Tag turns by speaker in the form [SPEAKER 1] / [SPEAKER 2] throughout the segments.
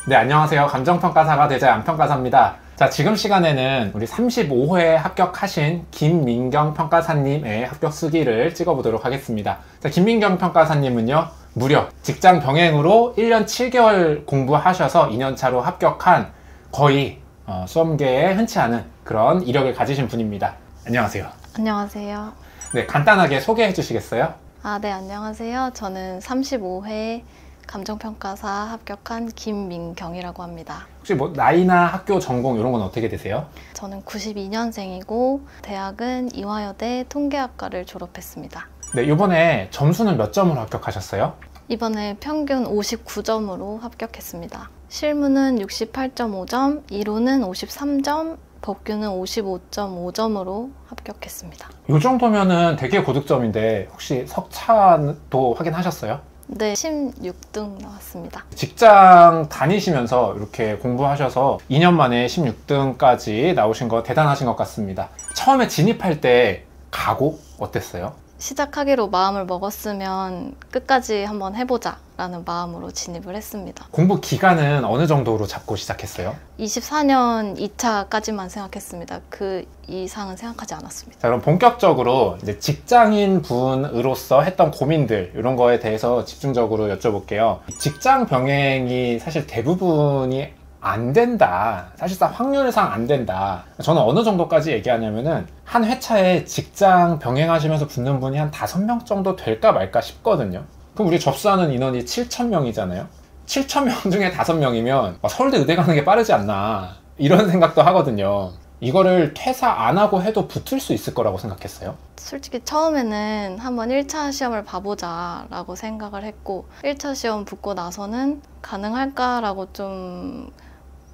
[SPEAKER 1] 네, 안녕하세요. 감정평가사가 되자 안평가사입니다. 자, 지금 시간에는 우리 35회 합격하신 김민경 평가사님의 합격 수기를 찍어보도록 하겠습니다. 자, 김민경 평가사님은요, 무려 직장 병행으로 1년 7개월 공부하셔서 2년차로 합격한 거의 수험계에 흔치 않은 그런 이력을 가지신 분입니다. 안녕하세요.
[SPEAKER 2] 안녕하세요.
[SPEAKER 1] 네, 간단하게 소개해 주시겠어요?
[SPEAKER 2] 네, 안녕하세요. 저는 35회 감정평가사 합격한 김민경이라고 합니다.
[SPEAKER 1] 혹시 뭐 나이나 학교 전공 이런 건 어떻게 되세요?
[SPEAKER 2] 저는 92년생이고 대학은 이화여대 통계학과를 졸업했습니다.
[SPEAKER 1] 네, 이번에 점수는 몇 점으로 합격하셨어요?
[SPEAKER 2] 이번에 평균 59점으로 합격했습니다. 실무는 68.5점, 이론은 53점, 법규는 55.5점으로 합격했습니다.
[SPEAKER 1] 이 정도면은 되게 고득점인데 혹시 석차도 확인하셨어요?
[SPEAKER 2] 네, 16등 나왔습니다.
[SPEAKER 1] 직장 다니시면서 이렇게 공부하셔서 2년 만에 16등까지 나오신 거 대단하신 것 같습니다. 처음에 진입할 때 각오 어땠어요?
[SPEAKER 2] 시작하기로 마음을 먹었으면 끝까지 한번 해보자 라는 마음으로 진입을 했습니다.
[SPEAKER 1] 공부 기간은 어느 정도로 잡고 시작했어요?
[SPEAKER 2] 24년 2차까지만 생각했습니다. 그 이상은 생각하지 않았습니다.
[SPEAKER 1] 자, 그럼 본격적으로 이제 직장인 분으로서 했던 고민들 이런 거에 대해서 집중적으로 여쭤볼게요. 직장 병행이 사실 대부분이 안 된다. 사실상 확률상 안 된다. 저는 어느 정도까지 얘기하냐면은 한 회차에 직장 병행하시면서 붙는 분이 한 5명 정도 될까 말까 싶거든요. 그럼 우리 접수하는 인원이 7,000명이잖아요. 7,000명 중에 5명이면 서울대 의대 가는 게 빠르지 않나 이런 생각도 하거든요. 이거를 퇴사 안 하고 해도 붙을 수 있을 거라고 생각했어요.
[SPEAKER 2] 솔직히 처음에는 한번 1차 시험을 봐보자 라고 생각을 했고 1차 시험 붙고 나서는 가능할까라고 좀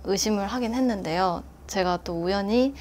[SPEAKER 2] 의심을 하긴 했는데요. 제가 또 우연히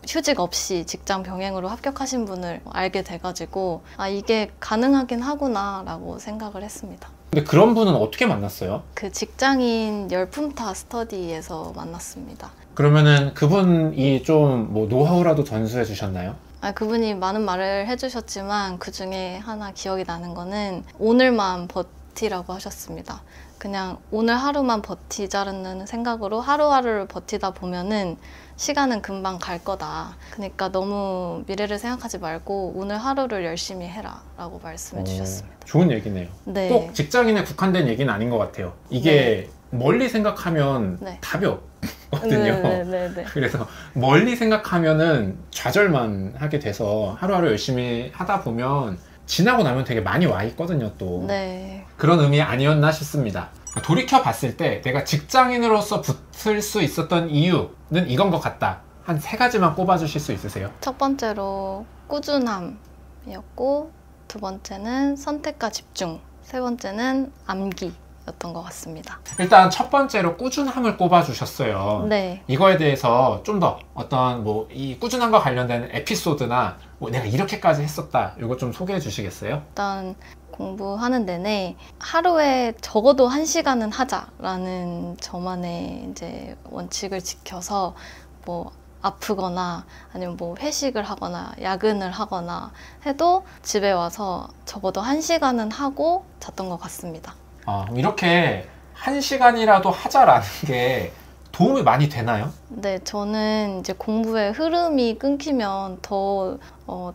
[SPEAKER 2] 휴직 없이 직장 병행으로 합격하신 분을 알게 돼가지고 이게 가능하긴 하구나 라고 생각을 했습니다.
[SPEAKER 1] 근데 그런 분은 어떻게 만났어요?
[SPEAKER 2] 그 직장인 열품타 스터디에서 만났습니다.
[SPEAKER 1] 그러면은 그분이 좀 뭐 노하우라도 전수해 주셨나요?
[SPEAKER 2] 그분이 많은 말을 해주셨지만 그 중에 하나 기억이 나는 거는 오늘만 버티라고 하셨습니다. 그냥 오늘 하루만 버티자는 생각으로 하루하루를 버티다 보면은 시간은 금방 갈 거다. 그러니까 너무 미래를 생각하지 말고 오늘 하루를 열심히 해라 라고 말씀해 주셨습니다.
[SPEAKER 1] 좋은 얘기네요.
[SPEAKER 2] 네.
[SPEAKER 1] 꼭 직장인에 국한된 얘기는 아닌 것 같아요. 이게 멀리 생각하면 답이 없거든요. 그래서 멀리 생각하면은 좌절만 하게 돼서 하루하루 열심히 하다 보면 지나고 나면 되게 많이 와 있거든요, 또.
[SPEAKER 2] 네.
[SPEAKER 1] 그런 의미 아니었나 싶습니다. 돌이켜 봤을 때 내가 직장인으로서 붙을 수 있었던 이유는 이건 것 같다. 한 3가지만 꼽아주실 수 있으세요?
[SPEAKER 2] 첫 번째로 꾸준함이었고, 두 번째는 선택과 집중, 세 번째는 암기였던 것 같습니다.
[SPEAKER 1] 일단 첫 번째로 꾸준함을 꼽아주셨어요.
[SPEAKER 2] 네.
[SPEAKER 1] 이거에 대해서 좀 더 어떤 이 꾸준함과 관련된 에피소드나 내가 이렇게까지 했었다. 이거 좀 소개해 주시겠어요?
[SPEAKER 2] 일단 공부하는 내내 하루에 적어도 1시간은 하자라는 저만의 이제 원칙을 지켜서 뭐 아프거나 아니면 뭐 회식을 하거나 야근을 하거나 해도 집에 와서 적어도 1시간은 하고 잤던 것 같습니다.
[SPEAKER 1] 이렇게 1시간이라도 하자라는 게 도움이 많이 되나요?
[SPEAKER 2] 네, 저는 이제 공부의 흐름이 끊기면 더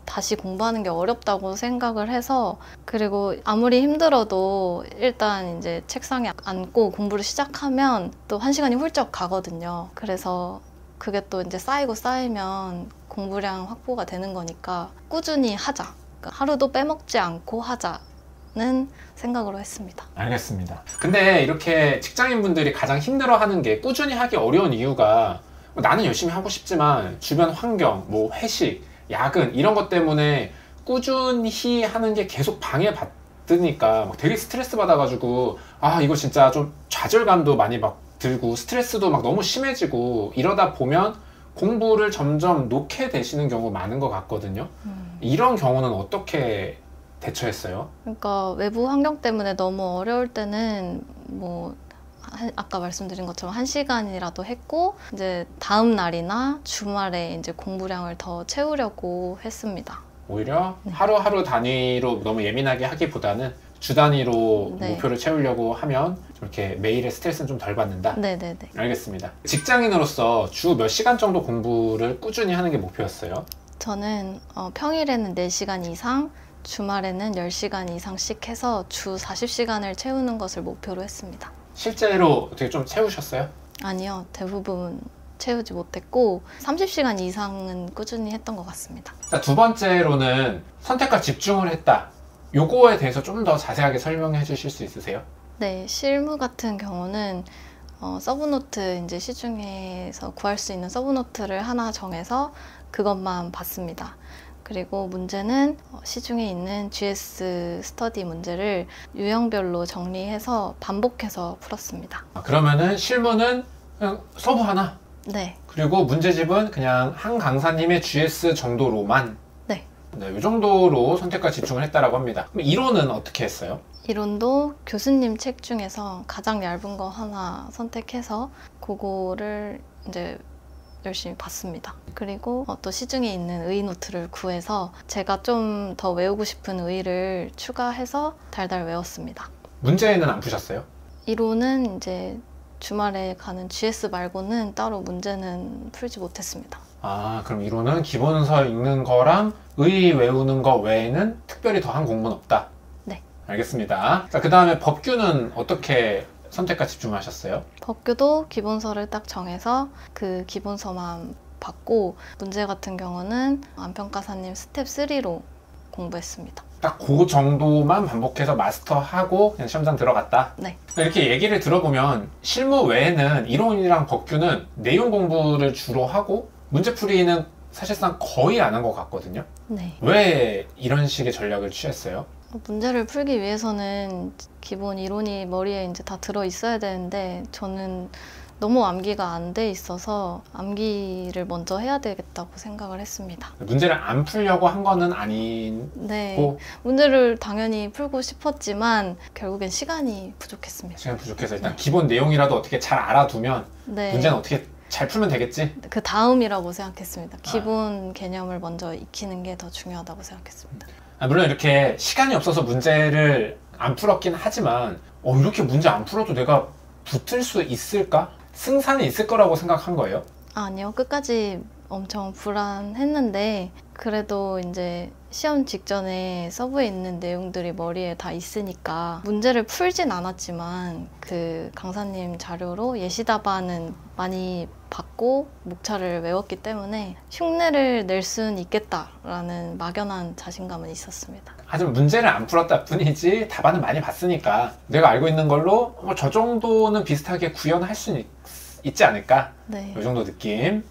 [SPEAKER 2] 다시 공부하는 게 어렵다고 생각을 해서, 그리고 아무리 힘들어도 일단 이제 책상에 앉고 공부를 시작하면 또 1시간이 훌쩍 가거든요. 그래서 그게 또 이제 쌓이면 공부량 확보가 되는 거니까 꾸준히 하자. 그러니까 하루도 빼먹지 않고 하자. 는 생각으로 했습니다.
[SPEAKER 1] 알겠습니다. 근데 이렇게 직장인분들이 가장 힘들어하는 게 꾸준히 하기 어려운 이유가 나는 열심히 하고 싶지만 주변 환경, 뭐 회식, 야근 이런 것 때문에 꾸준히 하는 게 계속 방해받으니까 막 되게 스트레스 받아가지고 이거 진짜 좀 좌절감도 많이 막 들고 스트레스도 막 너무 심해지고 이러다 보면 공부를 점점 놓게 되시는 경우가 많은 것 같거든요. 이런 경우는 어떻게 대처했어요?
[SPEAKER 2] 그러니까 외부 환경 때문에 너무 어려울 때는 뭐 아까 말씀드린 것처럼 1시간이라도 했고 이제 다음 날이나 주말에 이제 공부량을 더 채우려고 했습니다.
[SPEAKER 1] 오히려
[SPEAKER 2] 네.
[SPEAKER 1] 하루하루 단위로 너무 예민하게 하기보다는 주 단위로
[SPEAKER 2] 네.
[SPEAKER 1] 목표를 채우려고 하면 좀 이렇게 매일의 스트레스는 좀 덜 받는다.
[SPEAKER 2] 네네네.
[SPEAKER 1] 알겠습니다. 직장인으로서 주 몇 시간 정도 공부를 꾸준히 하는 게 목표였어요?
[SPEAKER 2] 저는 평일에는 4시간 이상, 주말에는 10시간 이상씩 해서 주 40시간을 채우는 것을 목표로 했습니다.
[SPEAKER 1] 실제로 어떻게 좀 채우셨어요?
[SPEAKER 2] 아니요, 대부분 채우지 못했고 30시간 이상은 꾸준히 했던 것 같습니다.
[SPEAKER 1] 자, 두 번째로는 선택과 집중을 했다. 요거에 대해서 좀 더 자세하게 설명해 주실 수 있으세요?
[SPEAKER 2] 네, 실무 같은 경우는 서브노트 이제 시중에서 구할 수 있는 서브노트를 하나 정해서 그것만 봤습니다. 그리고 문제는 시중에 있는 GS 스터디 문제를 유형별로 정리해서 반복해서 풀었습니다.
[SPEAKER 1] 그러면은 실무는 그냥 서브 하나,
[SPEAKER 2] 네,
[SPEAKER 1] 그리고 문제집은 그냥 한 강사님의 GS 정도로만,
[SPEAKER 2] 네.
[SPEAKER 1] 이 정도로 선택과 집중을 했다라고 합니다. 그럼 이론은 어떻게 했어요?
[SPEAKER 2] 이론도 교수님 책 중에서 가장 얇은 거 하나 선택해서 그거를 이제 열심히 봤습니다. 그리고 또 시중에 있는 의의 노트를 구해서 제가 좀 더 외우고 싶은 의의를 추가해서 달달 외웠습니다.
[SPEAKER 1] 문제는 안 푸셨어요?
[SPEAKER 2] 이론은 이제 주말에 가는 GS 말고는 따로 문제는 풀지 못했습니다.
[SPEAKER 1] 그럼 이론은 기본서 읽는 거랑 의 외우는 거 외에는 특별히 더한 공부는 없다?
[SPEAKER 2] 네.
[SPEAKER 1] 알겠습니다. 자, 그 다음에 법규는 어떻게 선택과 집중하셨어요?
[SPEAKER 2] 법규도 기본서를 딱 정해서 그 기본서만 받고 문제 같은 경우는 안평가사님 스텝 3로 공부했습니다.
[SPEAKER 1] 딱 그 정도만 반복해서 마스터하고 그냥 시험장 들어갔다?
[SPEAKER 2] 네.
[SPEAKER 1] 이렇게 얘기를 들어보면 실무 외에는 이론이랑 법규는 내용 공부를 주로 하고 문제풀이는 사실상 거의 안 한 것 같거든요.
[SPEAKER 2] 네.
[SPEAKER 1] 왜 이런 식의 전략을 취했어요?
[SPEAKER 2] 문제를 풀기 위해서는 기본 이론이 머리에 이제 다 들어 있어야 되는데 저는 너무 암기가 안 돼 있어서 암기를 먼저 해야 되겠다고 생각을 했습니다.
[SPEAKER 1] 문제를 안 풀려고 한 거는 아니고
[SPEAKER 2] 네, 문제를 당연히 풀고 싶었지만 결국엔 시간이 부족했습니다.
[SPEAKER 1] 시간 부족해서 일단
[SPEAKER 2] 네.
[SPEAKER 1] 기본 내용이라도 어떻게 잘 알아두면
[SPEAKER 2] 네,
[SPEAKER 1] 문제는 어떻게 잘 풀면 되겠지?
[SPEAKER 2] 그 다음이라고 생각했습니다. 기본 개념을 먼저 익히는 게 더 중요하다고 생각했습니다.
[SPEAKER 1] 물론 이렇게 시간이 없어서 문제를 안 풀었긴 하지만 이렇게 문제 안 풀어도 내가 붙을 수 있을까? 승산이 있을 거라고 생각한 거예요?
[SPEAKER 2] 아니요, 끝까지 엄청 불안했는데 그래도 이제 시험 직전에 서브에 있는 내용들이 머리에 다 있으니까 문제를 풀진 않았지만 그 강사님 자료로 예시 답안은 많이 받고 목차를 외웠기 때문에 흉내를 낼 수는 있겠다라는 막연한 자신감은 있었습니다.
[SPEAKER 1] 하지만 문제를 안 풀었다 뿐이지 답안은 많이 봤으니까 내가 알고 있는 걸로 저 정도는 비슷하게 구현할 수는 있지 않을까?
[SPEAKER 2] 네.
[SPEAKER 1] 이 정도 느낌.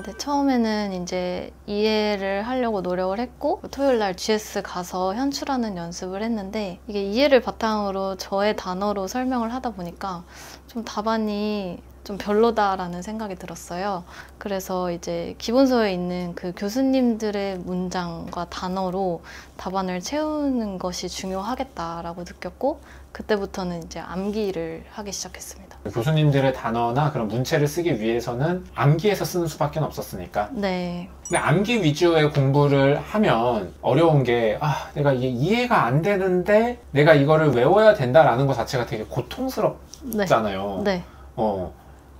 [SPEAKER 2] 네, 처음에는 이제 이해를 하려고 노력을 했고 토요일 날 GS 가서 현출하는 연습을 했는데 이게 이해를 바탕으로 저의 단어로 설명을 하다 보니까 좀 답안이 좀 별로다라는 생각이 들었어요. 그래서 이제 기본서에 있는 그 교수님들의 문장과 단어로 답안을 채우는 것이 중요하겠다라고 느꼈고 그때부터는 이제 암기를 하기 시작했습니다.
[SPEAKER 1] 교수님들의 단어나 그런 문체를 쓰기 위해서는 암기해서 쓰는 수밖에 없었으니까.
[SPEAKER 2] 네.
[SPEAKER 1] 근데 암기 위주의 공부를 하면 어려운 게 내가 이게 이해가 안 되는데 내가 이거를 외워야 된다라는 것 자체가 되게 고통스럽잖아요.
[SPEAKER 2] 네.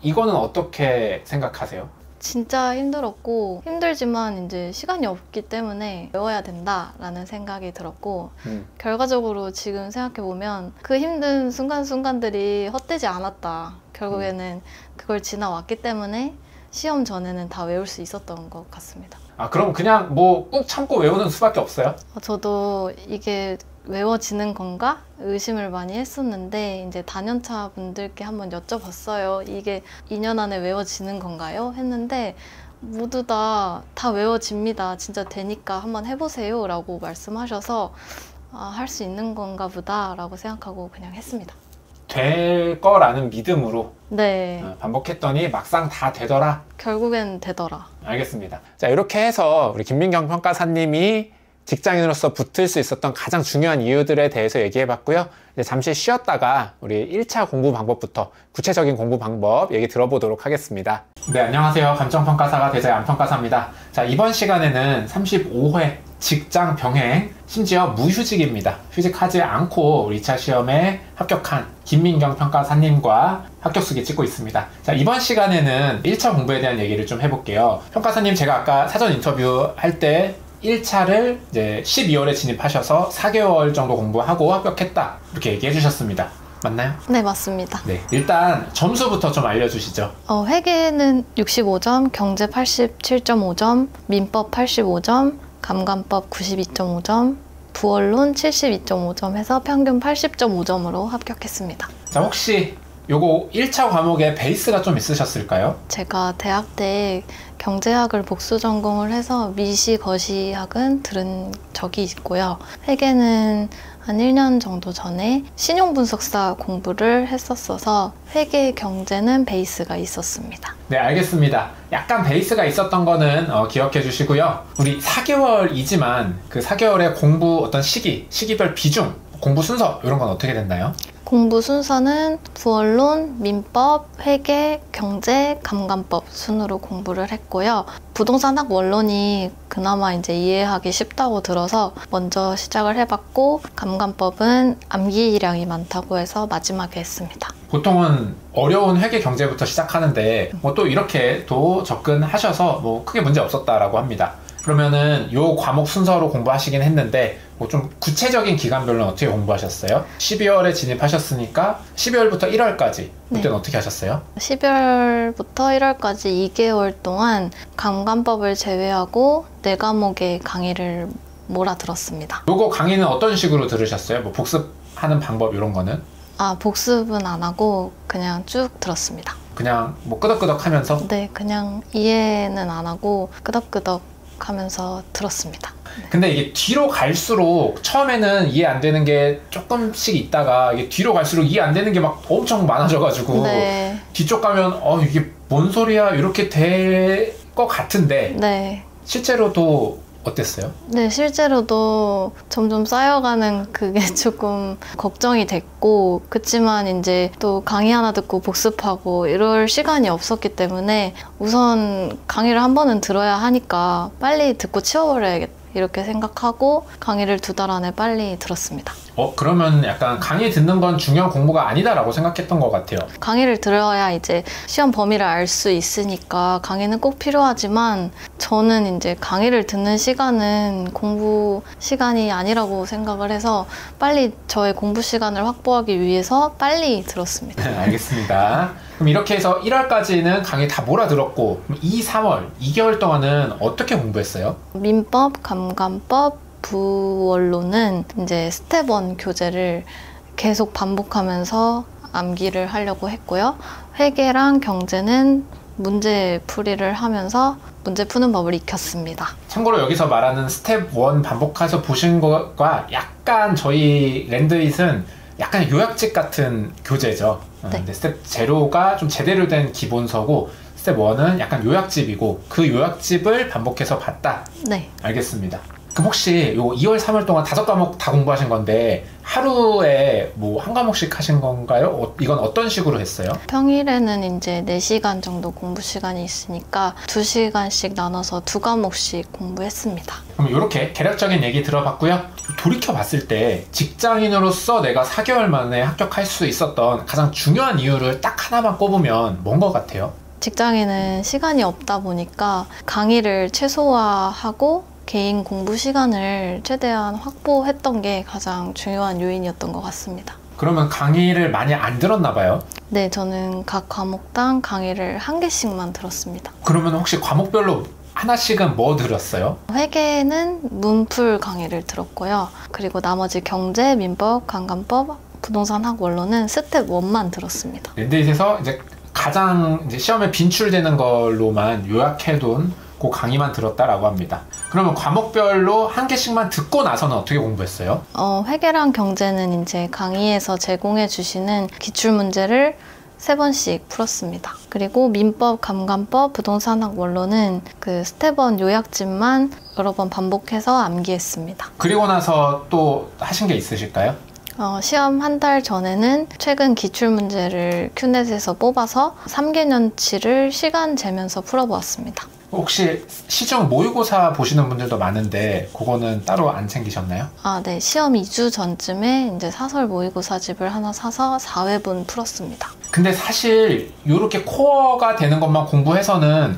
[SPEAKER 1] 이거는 어떻게 생각하세요?
[SPEAKER 2] 진짜 힘들었고 힘들지만 이제 시간이 없기 때문에 외워야 된다라는 생각이 들었고 결과적으로 지금 생각해보면 그 힘든 순간순간들이 헛되지 않았다. 결국에는 그걸 지나왔기 때문에 시험 전에는 다 외울 수 있었던 것 같습니다.
[SPEAKER 1] 그럼 그냥 뭐 꾹 참고 외우는 수밖에 없어요?
[SPEAKER 2] 저도 이게 외워지는 건가? 의심을 많이 했었는데 이제 다년차 분들께 한번 여쭤봤어요. 이게 2년 안에 외워지는 건가요? 했는데 모두 다 외워집니다. 진짜 되니까 한번 해보세요 라고 말씀하셔서 할 수 있는 건가 보다 라고 생각하고 그냥 했습니다.
[SPEAKER 1] 될 거라는 믿음으로
[SPEAKER 2] 네.
[SPEAKER 1] 반복했더니 막상 다 되더라?
[SPEAKER 2] 결국엔 되더라.
[SPEAKER 1] 알겠습니다. 자, 이렇게 해서 우리 김민경 평가사님이 직장인으로서 붙을 수 있었던 가장 중요한 이유들에 대해서 얘기해봤고요. 이제 잠시 쉬었다가 우리 1차 공부 방법부터 구체적인 공부 방법 얘기 들어보도록 하겠습니다. 네, 안녕하세요. 감정평가사가 대자의 안평가사입니다. 자, 이번 시간에는 35회 직장 병행, 심지어 무휴직입니다. 휴직하지 않고 우리 2차 시험에 합격한 김민경 평가사님과 합격수기 찍고 있습니다. 자, 이번 시간에는 1차 공부에 대한 얘기를 좀 해볼게요. 평가사님, 제가 아까 사전 인터뷰 할 때 1차를 이제 12월에 진입하셔서 4개월 정도 공부하고 합격했다, 이렇게 얘기해 주셨습니다. 맞나요?
[SPEAKER 2] 네, 맞습니다.
[SPEAKER 1] 네, 일단 점수부터 좀 알려주시죠.
[SPEAKER 2] 회계는 65점, 경제 87.5점, 민법 85점, 감감법 92.5점, 부언론 72.5점 해서 평균 80.5점으로 합격했습니다.
[SPEAKER 1] 자, 혹시 요거 1차 과목에 베이스가 좀 있으셨을까요?
[SPEAKER 2] 제가 대학 때 경제학을 복수 전공을 해서 미시, 거시학은 들은 적이 있고요. 회계는 한 1년 정도 전에 신용분석사 공부를 했었어서 회계, 경제는 베이스가 있었습니다.
[SPEAKER 1] 네, 알겠습니다. 약간 베이스가 있었던 거는 기억해 주시고요. 우리 4개월이지만 그 4개월의 공부 어떤 시기별 비중, 공부 순서 이런 건 어떻게 됐나요?
[SPEAKER 2] 공부 순서는 부언론, 민법, 회계, 경제, 감감법 순으로 공부를 했고요. 부동산학 원론이 그나마 이제 이해하기 쉽다고 들어서 먼저 시작을 해봤고, 감감법은 암기량이 많다고 해서 마지막에 했습니다.
[SPEAKER 1] 보통은 어려운 회계 경제부터 시작하는데 뭐 또 이렇게 또 접근하셔서 뭐 크게 문제 없었다라고 합니다. 그러면은 요 과목 순서로 공부하시긴 했는데 뭐 좀 구체적인 기간별로는 어떻게 공부하셨어요? 12월에 진입하셨으니까 12월부터 1월까지 그때는 어떻게 하셨어요?
[SPEAKER 2] 12월부터 1월까지 2개월 동안 감감법을 제외하고 4과목의 강의를 몰아들었습니다.
[SPEAKER 1] 요거 강의는 어떤 식으로 들으셨어요? 뭐 복습하는 방법 이런 거는?
[SPEAKER 2] 복습은 안 하고 그냥 쭉 들었습니다.
[SPEAKER 1] 그냥 뭐 끄덕끄덕 하면서?
[SPEAKER 2] 네, 그냥 이해는 안 하고 끄덕끄덕 하면서 들었습니다.
[SPEAKER 1] 근데 이게 뒤로 갈수록 처음에는 이해 안 되는 게 조금씩 있다가 이게 뒤로 갈수록 이해 안 되는 게 막 엄청 많아져가지고
[SPEAKER 2] 네.
[SPEAKER 1] 뒤쪽 가면 이게 뭔 소리야 이렇게 될 것 같은데
[SPEAKER 2] 네.
[SPEAKER 1] 실제로도 어땠어요?
[SPEAKER 2] 네, 실제로도 점점 쌓여가는 그게 조금 걱정이 됐고, 그치만 이제 또 강의 하나 듣고 복습하고 이럴 시간이 없었기 때문에 우선 강의를 한 번은 들어야 하니까 빨리 듣고 치워버려야겠다, 이렇게 생각하고 강의를 2달 안에 빨리 들었습니다.
[SPEAKER 1] 그러면 약간 강의 듣는 건 중요한 공부가 아니다라고 생각했던 것 같아요.
[SPEAKER 2] 강의를 들어야 이제 시험 범위를 알 수 있으니까 강의는 꼭 필요하지만, 저는 이제 강의를 듣는 시간은 공부 시간이 아니라고 생각을 해서 빨리 저의 공부 시간을 확보하기 위해서 빨리 들었습니다.
[SPEAKER 1] 알겠습니다. 그럼 이렇게 해서 1월까지는 강의 다 몰아들었고 2, 3월 2개월 동안은 어떻게 공부했어요?
[SPEAKER 2] 민법, 감감법, 부언론은 이제 스텝 1 교재를 계속 반복하면서 암기를 하려고 했고요. 회계랑 경제는 문제 풀이를 하면서 문제 푸는 법을 익혔습니다. 참고로 여기서 말하는 스텝 1 반복해서 보신 것과 약간 저희 랜드잇은 약간 요약집 같은 교재죠. 네.
[SPEAKER 1] 근데 스텝 0가 좀 제대로 된 기본서고 스텝 1은 약간 요약집이고 그 요약집을 반복해서 봤다.
[SPEAKER 2] 네.
[SPEAKER 1] 알겠습니다. 그럼 혹시 요 2월, 3월 동안 5과목 다 공부하신 건데 하루에 뭐 한 과목씩 하신 건가요? 이건 어떤 식으로 했어요?
[SPEAKER 2] 평일에는 이제 4시간 정도 공부 시간이 있으니까 2시간씩 나눠서 2과목씩 공부했습니다.
[SPEAKER 1] 그럼 이렇게 개략적인 얘기 들어봤고요. 돌이켜 봤을 때 직장인으로서 내가 4개월 만에 합격할 수 있었던 가장 중요한 이유를 딱 하나만 꼽으면 뭔 것 같아요?
[SPEAKER 2] 직장인은 시간이 없다 보니까 강의를 최소화하고 개인 공부 시간을 최대한 확보했던 게 가장 중요한 요인이었던 것 같습니다.
[SPEAKER 1] 그러면 강의를 많이 안 들었나 봐요?
[SPEAKER 2] 네, 저는 각 과목당 강의를 1개씩만 들었습니다.
[SPEAKER 1] 그러면 혹시 과목별로 하나씩은 뭐 들었어요?
[SPEAKER 2] 회계는 문풀 강의를 들었고요. 그리고 나머지 경제, 민법, 감감법, 부동산학 원론은 스텝 1만 들었습니다.
[SPEAKER 1] 랜드잇에서 이제 가장 이제 시험에 빈출되는 걸로만 요약해둔 그 강의만 들었다라고 합니다. 그러면 과목별로 1개씩만 듣고 나서는 어떻게 공부했어요?
[SPEAKER 2] 회계랑 경제는 이제 강의에서 제공해 주시는 기출 문제를 3번씩 풀었습니다. 그리고 민법, 감감법, 부동산학 원로는 그 스텝 1 요약집만 여러 번 반복해서 암기했습니다.
[SPEAKER 1] 그리고 나서 또 하신 게 있으실까요?
[SPEAKER 2] 시험 한 달 전에는 최근 기출문제를 큐넷에서 뽑아서 3개년치를 시간 재면서 풀어보았습니다.
[SPEAKER 1] 혹시 시중 모의고사 보시는 분들도 많은데 그거는 따로 안 챙기셨나요?
[SPEAKER 2] 네. 시험 2주 전쯤에 이제 사설 모의고사집을 하나 사서 4회분 풀었습니다.
[SPEAKER 1] 근데 사실 이렇게 코어가 되는 것만 공부해서는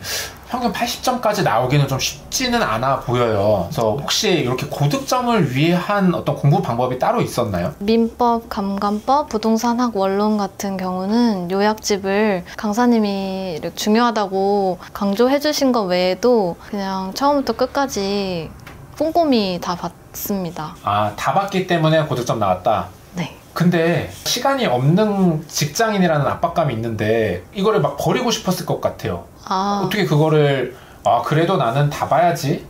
[SPEAKER 1] 평균 80점까지 나오기는 좀 쉽지는 않아 보여요. 그래서 혹시 이렇게 고득점을 위한 어떤 공부 방법이 따로 있었나요?
[SPEAKER 2] 민법, 감감법, 부동산학 원론 같은 경우는 요약집을 강사님이 중요하다고 강조해 주신 것 외에도 그냥 처음부터 끝까지 꼼꼼히 다 봤습니다.
[SPEAKER 1] 다 봤기 때문에 고득점 나왔다?
[SPEAKER 2] 네.
[SPEAKER 1] 근데 시간이 없는 직장인이라는 압박감이 있는데 이거를 막 버리고 싶었을 것 같아요. 어떻게 그거를 그래도 나는 다 봐야지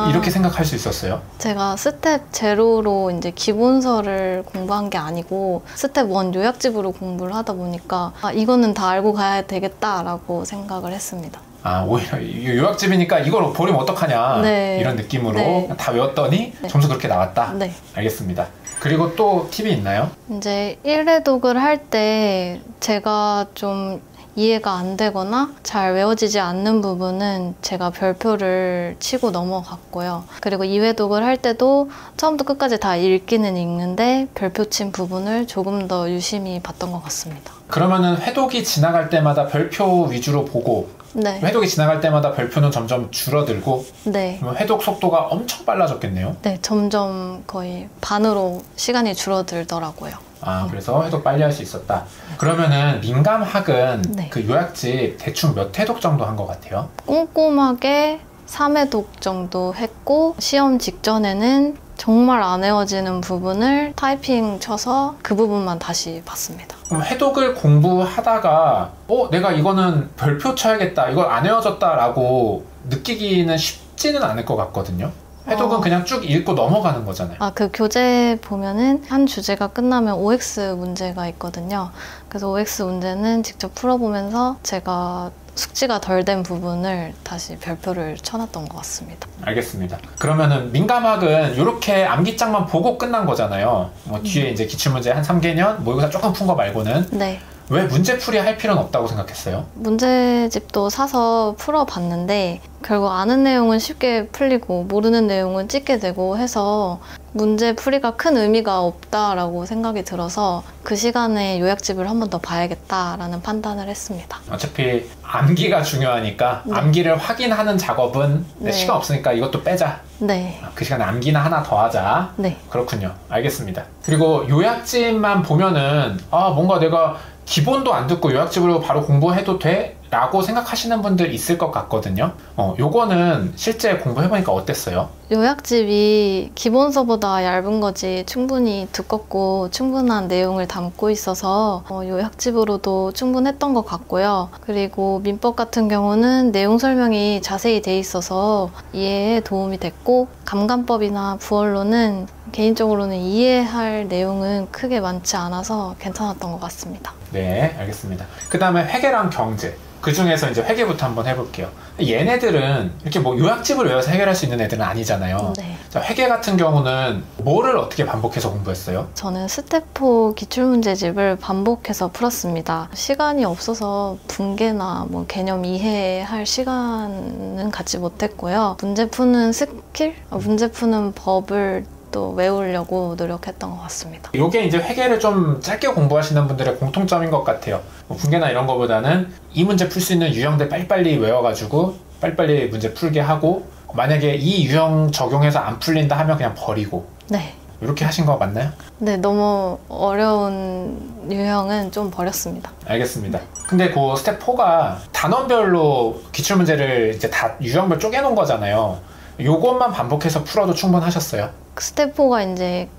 [SPEAKER 1] 이렇게 생각할 수 있었어요?
[SPEAKER 2] 제가 스텝 제로로 이제 기본서를 공부한 게 아니고 스텝 1 요약집으로 공부를 하다 보니까 이거는 다 알고 가야 되겠다라고 생각을 했습니다.
[SPEAKER 1] 오히려 요약집이니까 이걸 버리면 어떡하냐
[SPEAKER 2] 네.
[SPEAKER 1] 이런 느낌으로
[SPEAKER 2] 네.
[SPEAKER 1] 다 외웠더니
[SPEAKER 2] 네.
[SPEAKER 1] 점수 그렇게 나왔다?
[SPEAKER 2] 네.
[SPEAKER 1] 알겠습니다. 그리고 또 팁이 있나요?
[SPEAKER 2] 이제 1회독을 할 때 제가 좀 이해가 안 되거나 잘 외워지지 않는 부분은 제가 별표를 치고 넘어갔고요. 그리고 2회독을 할 때도 처음부터 끝까지 다 읽기는 읽는데 별표 친 부분을 조금 더 유심히 봤던 것 같습니다.
[SPEAKER 1] 그러면은 회독이 지나갈 때마다 별표 위주로 보고
[SPEAKER 2] 네.
[SPEAKER 1] 회독이 지나갈 때마다 별표는 점점 줄어들고
[SPEAKER 2] 네.
[SPEAKER 1] 그러면 회독 속도가 엄청 빨라졌겠네요?
[SPEAKER 2] 네, 점점 거의 반으로 시간이 줄어들더라고요.
[SPEAKER 1] 그래서 회독 빨리 할 수 있었다. 그러면은 민감학은
[SPEAKER 2] 네.
[SPEAKER 1] 그 요약집 대충 몇 회독 정도 한 것 같아요?
[SPEAKER 2] 꼼꼼하게 3회독 정도 했고 시험 직전에는 정말 안 외워지는 부분을 타이핑 쳐서 그 부분만 다시 봤습니다.
[SPEAKER 1] 그럼 회독을 공부하다가 내가 이거는 별표 쳐야겠다, 이걸 안 외워졌다 라고 느끼기는 쉽지는 않을 것 같거든요. 회독은 그냥 쭉 읽고 넘어가는 거잖아요.
[SPEAKER 2] 그 교재 보면은 한 주제가 끝나면 OX 문제가 있거든요. 그래서 OX 문제는 직접 풀어보면서 제가 숙지가 덜 된 부분을 다시 별표를 쳐놨던 것 같습니다.
[SPEAKER 1] 알겠습니다. 그러면은 민감학은 이렇게 암기장만 보고 끝난 거잖아요. 뒤에 이제 기출문제 한 3개년, 모의고사 조금 푼 거 말고는.
[SPEAKER 2] 네.
[SPEAKER 1] 왜 문제풀이 할 필요는 없다고 생각했어요?
[SPEAKER 2] 문제집도 사서 풀어봤는데 결국 아는 내용은 쉽게 풀리고 모르는 내용은 찍게 되고 해서 문제풀이가 큰 의미가 없다라고 생각이 들어서 그 시간에 요약집을 한 번 더 봐야겠다라는 판단을 했습니다.
[SPEAKER 1] 어차피 암기가 중요하니까
[SPEAKER 2] 네.
[SPEAKER 1] 암기를 확인하는 작업은
[SPEAKER 2] 네.
[SPEAKER 1] 시간 없으니까 이것도 빼자.
[SPEAKER 2] 네.
[SPEAKER 1] 그 시간에 암기나 하나 더 하자.
[SPEAKER 2] 네.
[SPEAKER 1] 그렇군요. 알겠습니다. 그리고 요약집만 보면은 뭔가 내가 기본도 안 듣고 요약집으로 바로 공부해도 돼? 라고 생각하시는 분들 있을 것 같거든요. 요거는 실제 공부해보니까 어땠어요?
[SPEAKER 2] 요약집이 기본서보다 얇은 거지 충분히 두껍고 충분한 내용을 담고 있어서 요약집으로도 충분했던 것 같고요. 그리고 민법 같은 경우는 내용 설명이 자세히 돼 있어서 이해에 도움이 됐고 감감법이나 부원로는 개인적으로는 이해할 내용은 크게 많지 않아서 괜찮았던 것 같습니다.
[SPEAKER 1] 네, 알겠습니다. 그 다음에 회계랑 경제. 그 중에서 이제 회계부터 한번 해볼게요. 얘네들은 이렇게 요약집을 외워서 해결할 수 있는 애들은 아니잖아요.
[SPEAKER 2] 네.
[SPEAKER 1] 자, 회계 같은 경우는 뭐를 어떻게 반복해서 공부했어요?
[SPEAKER 2] 저는 스텝 4 기출문제집을 반복해서 풀었습니다. 시간이 없어서 분계나 개념 이해할 시간은 갖지 못했고요. 문제 푸는 스킬, 문제 푸는 법을 또 외우려고 노력했던 것 같습니다.
[SPEAKER 1] 이게 이제 회계를 좀 짧게 공부하시는 분들의 공통점인 것 같아요. 분계나 이런 거보다는 이 문제 풀 수 있는 유형들 빨리빨리 외워가지고 빨리빨리 문제 풀게 하고 만약에 이 유형 적용해서 안 풀린다 하면 그냥 버리고
[SPEAKER 2] 네.
[SPEAKER 1] 이렇게 하신 거 맞나요?
[SPEAKER 2] 네, 너무 어려운 유형은 좀 버렸습니다.
[SPEAKER 1] 알겠습니다. 근데 그 스텝 4가 단원별로 기출문제를 이제 다 유형별 쪼개놓은 거잖아요. 요것만 반복해서 풀어도 충분하셨어요?
[SPEAKER 2] 스텝 4가 이제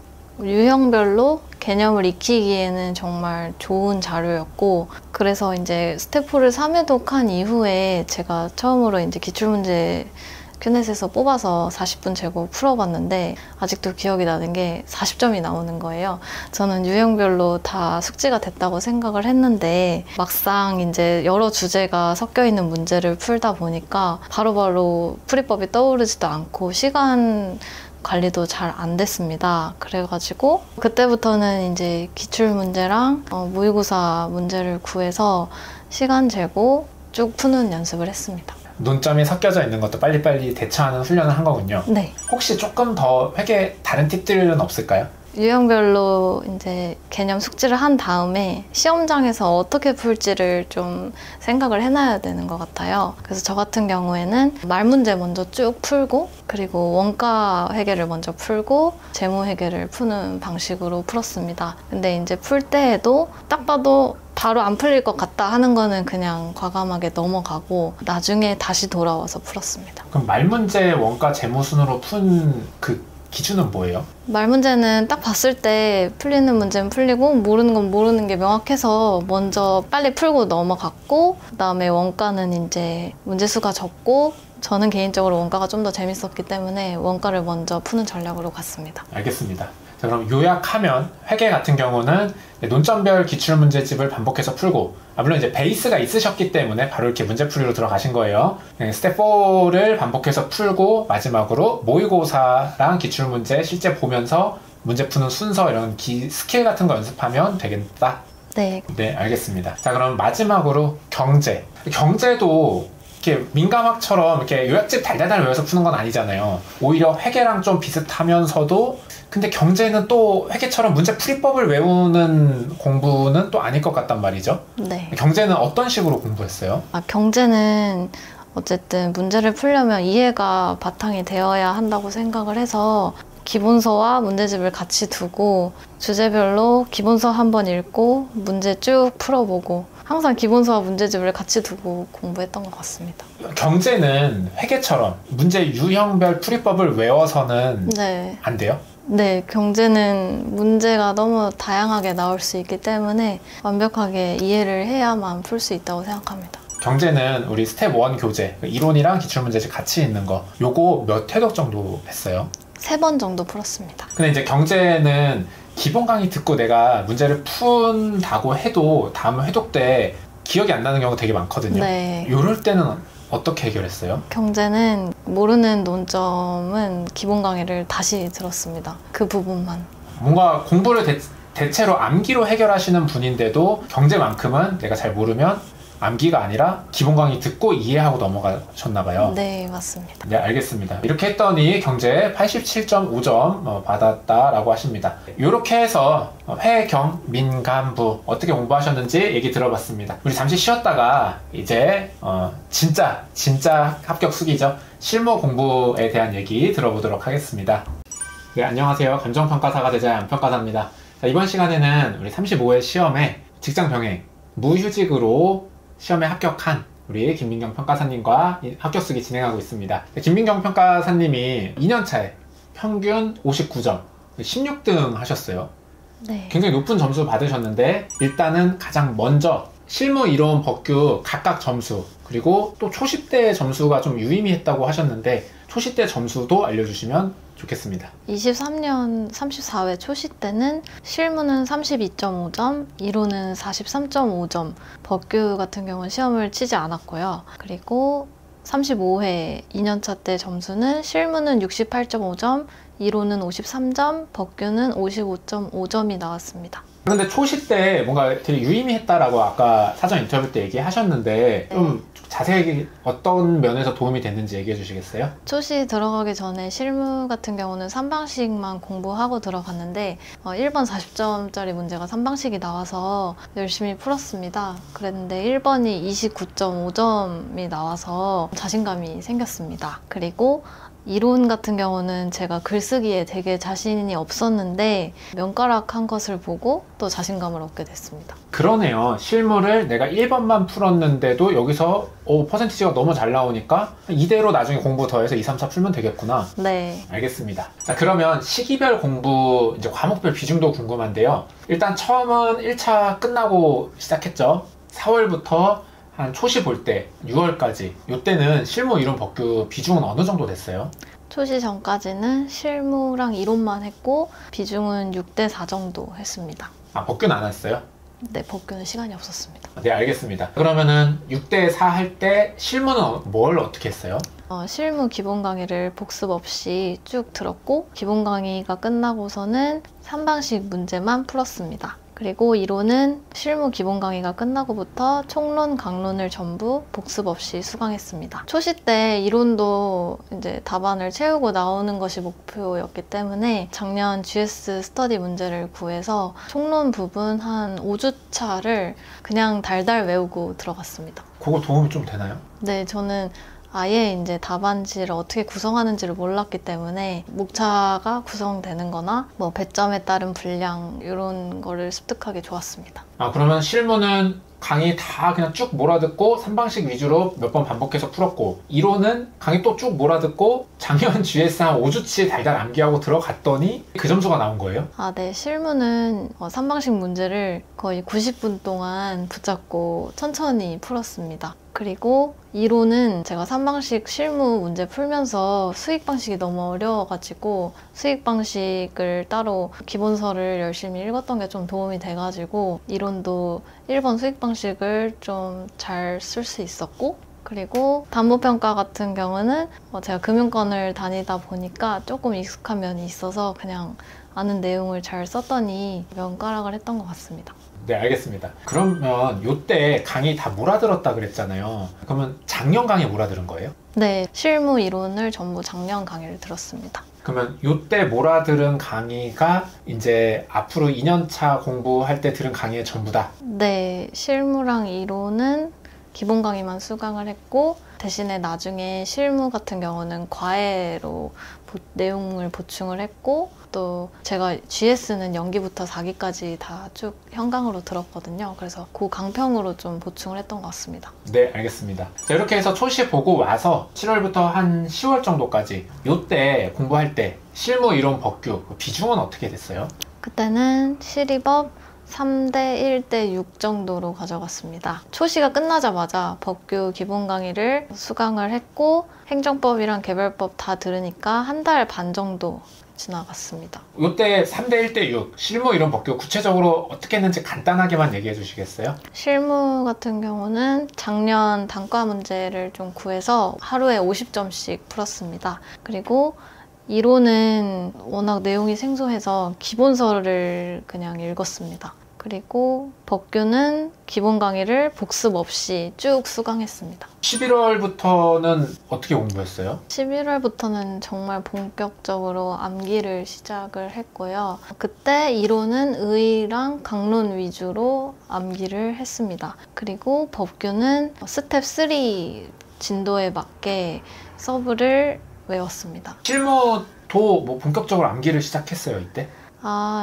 [SPEAKER 2] 유형별로 개념을 익히기에는 정말 좋은 자료였고 그래서 이제 스텝 4를 3회독 한 이후에 제가 처음으로 이제 기출문제 큐넷에서 뽑아서 40분 재고 풀어봤는데 아직도 기억이 나는 게 40점이 나오는 거예요. 저는 유형별로 다 숙지가 됐다고 생각을 했는데 막상 이제 여러 주제가 섞여 있는 문제를 풀다 보니까 바로바로 풀이법이 떠오르지도 않고 시간 관리도 잘 안 됐습니다. 그래가지고 그때부터는 이제 기출문제랑 모의고사 문제를 구해서 시간 재고 쭉 푸는 연습을 했습니다.
[SPEAKER 1] 논점이 섞여져 있는 것도 빨리빨리 대처하는 훈련을 한 거군요.
[SPEAKER 2] 네.
[SPEAKER 1] 혹시 조금 더 회계 다른 팁들은 없을까요?
[SPEAKER 2] 유형별로 이제 개념 숙지를 한 다음에 시험장에서 어떻게 풀지를 좀 생각을 해놔야 되는 것 같아요. 그래서 저 같은 경우에는 말 문제 먼저 쭉 풀고 그리고 원가 회계를 먼저 풀고 재무 회계를 푸는 방식으로 풀었습니다. 근데 이제 풀 때에도 딱 봐도 바로 안 풀릴 것 같다 하는 거는 그냥 과감하게 넘어가고 나중에 다시 돌아와서 풀었습니다.
[SPEAKER 1] 그럼 말 문제 원가 재무 순으로 푼 그 기준은 뭐예요?
[SPEAKER 2] 말 문제는 딱 봤을 때 풀리는 문제는 풀리고 모르는 건 모르는 게 명확해서 먼저 빨리 풀고 넘어갔고 그다음에 원가는 이제 문제수가 적고 저는 개인적으로 원가가 좀 더 재밌었기 때문에 원가를 먼저 푸는 전략으로 갔습니다.
[SPEAKER 1] 알겠습니다. 자, 그럼 요약하면 회계 같은 경우는 논점별 기출문제집을 반복해서 풀고 물론 이제 베이스가 있으셨기 때문에 바로 이렇게 문제풀이로 들어가신 거예요. 스텝 4를 반복해서 풀고 마지막으로 모의고사랑 기출문제 실제 보면서 문제 푸는 순서 이런 스킬 같은 거 연습하면 되겠다.
[SPEAKER 2] 네.
[SPEAKER 1] 네, 알겠습니다. 자, 그럼 마지막으로 경제. 경제도 이렇게 민감학처럼 이렇게 요약집 달달달 외워서 푸는 건 아니잖아요. 오히려 회계랑 좀 비슷하면서도 근데 경제는 또 회계처럼 문제풀이법을 외우는 공부는 또 아닐 것 같단 말이죠.
[SPEAKER 2] 네.
[SPEAKER 1] 경제는 어떤 식으로 공부했어요?
[SPEAKER 2] 경제는 어쨌든 문제를 풀려면 이해가 바탕이 되어야 한다고 생각을 해서 기본서와 문제집을 같이 두고 주제별로 기본서 한번 읽고 문제 쭉 풀어보고 항상 기본서와 문제집을 같이 두고 공부했던 것 같습니다.
[SPEAKER 1] 경제는 회계처럼 문제 유형별 풀이법을 외워서는
[SPEAKER 2] 네.
[SPEAKER 1] 안 돼요?
[SPEAKER 2] 네, 경제는 문제가 너무 다양하게 나올 수 있기 때문에 완벽하게 이해를 해야만 풀 수 있다고 생각합니다.
[SPEAKER 1] 경제는 우리 스텝 1 교재, 이론이랑 기출문제집 같이 있는 거 요거 몇 회독 정도 했어요?
[SPEAKER 2] 3번 정도 풀었습니다.
[SPEAKER 1] 근데 이제 경제는 기본 강의 듣고 내가 문제를 푼다고 해도 다음 회독 때 기억이 안 나는 경우가 되게 많거든요.
[SPEAKER 2] 네.
[SPEAKER 1] 요럴 때는 어떻게 해결했어요?
[SPEAKER 2] 경제는 모르는 논점은 기본 강의를 다시 들었습니다. 그 부분만.
[SPEAKER 1] 뭔가 공부를 대체로 암기로 해결하시는 분인데도 경제만큼은 내가 잘 모르면 암기가 아니라 기본 강의 듣고 이해하고 넘어가셨나 봐요.
[SPEAKER 2] 네, 맞습니다.
[SPEAKER 1] 네, 알겠습니다. 이렇게 했더니 경제 87.5점 받았다라고 하십니다. 이렇게 해서 회경 민간부 어떻게 공부하셨는지 얘기 들어봤습니다. 우리 잠시 쉬었다가 이제 진짜 합격 수기죠. 실무 공부에 대한 얘기 들어보도록 하겠습니다. 네, 안녕하세요. 감정평가사가 되자 안평가사입니다. 자, 이번 시간에는 우리 35회 시험에 직장병행 무휴직으로 시험에 합격한 우리 김민경 평가사님과 합격수기 진행하고 있습니다. 김민경 평가사님이 2년차에 평균 59점, 16등 하셨어요.
[SPEAKER 2] 네.
[SPEAKER 1] 굉장히 높은 점수 받으셨는데 일단은 가장 먼저 실무 이론 법규 각각 점수 그리고 또 초시 때 점수가 좀 유의미했다고 하셨는데 초시 때 점수도 알려주시면 좋겠습니다.
[SPEAKER 2] 23년 34회 초시 때는 실무는 32.5점, 이론은 43.5점, 법규 같은 경우는 시험을 치지 않았고요. 그리고 35회 2년차 때 점수는 실무는 68.5점, 이론은 53점, 법규는 55.5점이 나왔습니다.
[SPEAKER 1] 그런데 초시 때 뭔가 되게 유의미했다라고 아까 사전 인터뷰 때 얘기하셨는데 좀 자세하게 어떤 면에서 도움이 됐는지 얘기해 주시겠어요?
[SPEAKER 2] 초시 들어가기 전에 실무 같은 경우는 3방식만 공부하고 들어갔는데 1번 40점짜리 문제가 3방식이 나와서 열심히 풀었습니다. 그랬는데 1번이 29.5점이 나와서 자신감이 생겼습니다. 그리고 이론 같은 경우는 제가 글쓰기에 되게 자신이 없었는데 명가락 한 것을 보고 또 자신감을 얻게 됐습니다.
[SPEAKER 1] 그러네요. 실무를 내가 1번만 풀었는데도 여기서 퍼센티지가 너무 잘 나오니까 이대로 나중에 공부 더해서 2, 3, 4 풀면 되겠구나.
[SPEAKER 2] 네.
[SPEAKER 1] 알겠습니다. 자, 그러면 시기별 공부, 이제 과목별 비중도 궁금한데요. 일단 처음은 1차 끝나고 시작했죠. 4월부터 한 초시 볼 때 6월까지 이때는 실무 이론 법규 비중은 어느 정도 됐어요?
[SPEAKER 2] 초시 전까지는 실무랑 이론만 했고 비중은 6대 4 정도 했습니다.
[SPEAKER 1] 아, 법규는 안 했어요?
[SPEAKER 2] 네, 법규는 시간이 없었습니다.
[SPEAKER 1] 네, 알겠습니다. 그러면은 6대 4 할 때 실무는 뭘 어떻게 했어요?
[SPEAKER 2] 실무 기본 강의를 복습 없이 쭉 들었고 기본 강의가 끝나고서는 3방식 문제만 풀었습니다. 그리고 이론은 실무 기본 강의가 끝나고부터 총론, 강론을 전부 복습 없이 수강했습니다. 초시 때 이론도 이제 답안을 채우고 나오는 것이 목표였기 때문에 작년 GS 스터디 문제를 구해서 총론 부분 한 5주차를 그냥 달달 외우고 들어갔습니다.
[SPEAKER 1] 그거 도움이 좀 되나요?
[SPEAKER 2] 네, 저는 아예 이제 답안지를 어떻게 구성하는지를 몰랐기 때문에 목차가 구성되는 거나 뭐 배점에 따른 분량 이런 거를 습득하기 좋았습니다.
[SPEAKER 1] 아, 그러면 실무는 강의 다 그냥 쭉 몰아듣고 3방식 위주로 몇 번 반복해서 풀었고 이론은 강의 또 쭉 몰아듣고 작년 GS 한 5주치 달달 암기하고 들어갔더니 그 점수가 나온 거예요?
[SPEAKER 2] 아, 네. 실무는 3방식 문제를 거의 90분 동안 붙잡고 천천히 풀었습니다. 그리고 이론은 제가 3방식 실무 문제 풀면서 수익 방식이 너무 어려워가지고 수익 방식을 따로 기본서를 열심히 읽었던 게 좀 도움이 돼가지고 이론도 1번 수익 방식을 좀 잘 쓸 수 있었고 그리고 담보평가 같은 경우는 제가 금융권을 다니다 보니까 조금 익숙한 면이 있어서 그냥 아는 내용을 잘 썼더니 명가락을 했던 것 같습니다.
[SPEAKER 1] 네, 알겠습니다. 그러면 요때 강의 다 몰아들었다 그랬잖아요. 그러면 작년 강의 몰아들은 거예요?
[SPEAKER 2] 네, 실무 이론을 전부 작년 강의를 들었습니다.
[SPEAKER 1] 그러면 요때 몰아들은 강의가 이제 앞으로 2년차 공부할 때 들은 강의의 전부다?
[SPEAKER 2] 네, 실무랑 이론은 기본 강의만 수강을 했고 대신에 나중에 실무 같은 경우는 과외로 내용을 보충을 했고 또 제가 GS는 연기부터 4기까지 다 쭉 현강으로 들었거든요. 그래서 그 강평으로 좀 보충을 했던 것 같습니다.
[SPEAKER 1] 네, 알겠습니다. 자, 이렇게 해서 초시 보고 와서 7월부터 한 10월 정도까지 요때 공부할 때 실무 이론 법규 비중은 어떻게 됐어요?
[SPEAKER 2] 그때는 실입업 3대 1대 6 정도로 가져갔습니다. 초시가 끝나자마자 법규 기본 강의를 수강을 했고 행정법이랑 개별법 다 들으니까 한 달 반 정도 지나갔습니다.
[SPEAKER 1] 요때 3대 1대 6 실무 이론 법규 구체적으로 어떻게 했는지 간단하게만 얘기해 주시겠어요?
[SPEAKER 2] 실무 같은 경우는 작년 단과 문제를 좀 구해서 하루에 50점씩 풀었습니다. 그리고 이론은 워낙 내용이 생소해서 기본서를 그냥 읽었습니다. 그리고 법규는 기본 강의를 복습 없이 쭉 수강했습니다.
[SPEAKER 1] 11월부터는 어떻게 공부했어요?
[SPEAKER 2] 11월부터는 정말 본격적으로 암기를 시작을 했고요. 그때 이론은 의랑 강론 위주로 암기를 했습니다. 그리고 법규는 스텝 3 진도에 맞게 서브를 외웠습니다.
[SPEAKER 1] 실무도 뭐 본격적으로 암기를 시작했어요, 이때?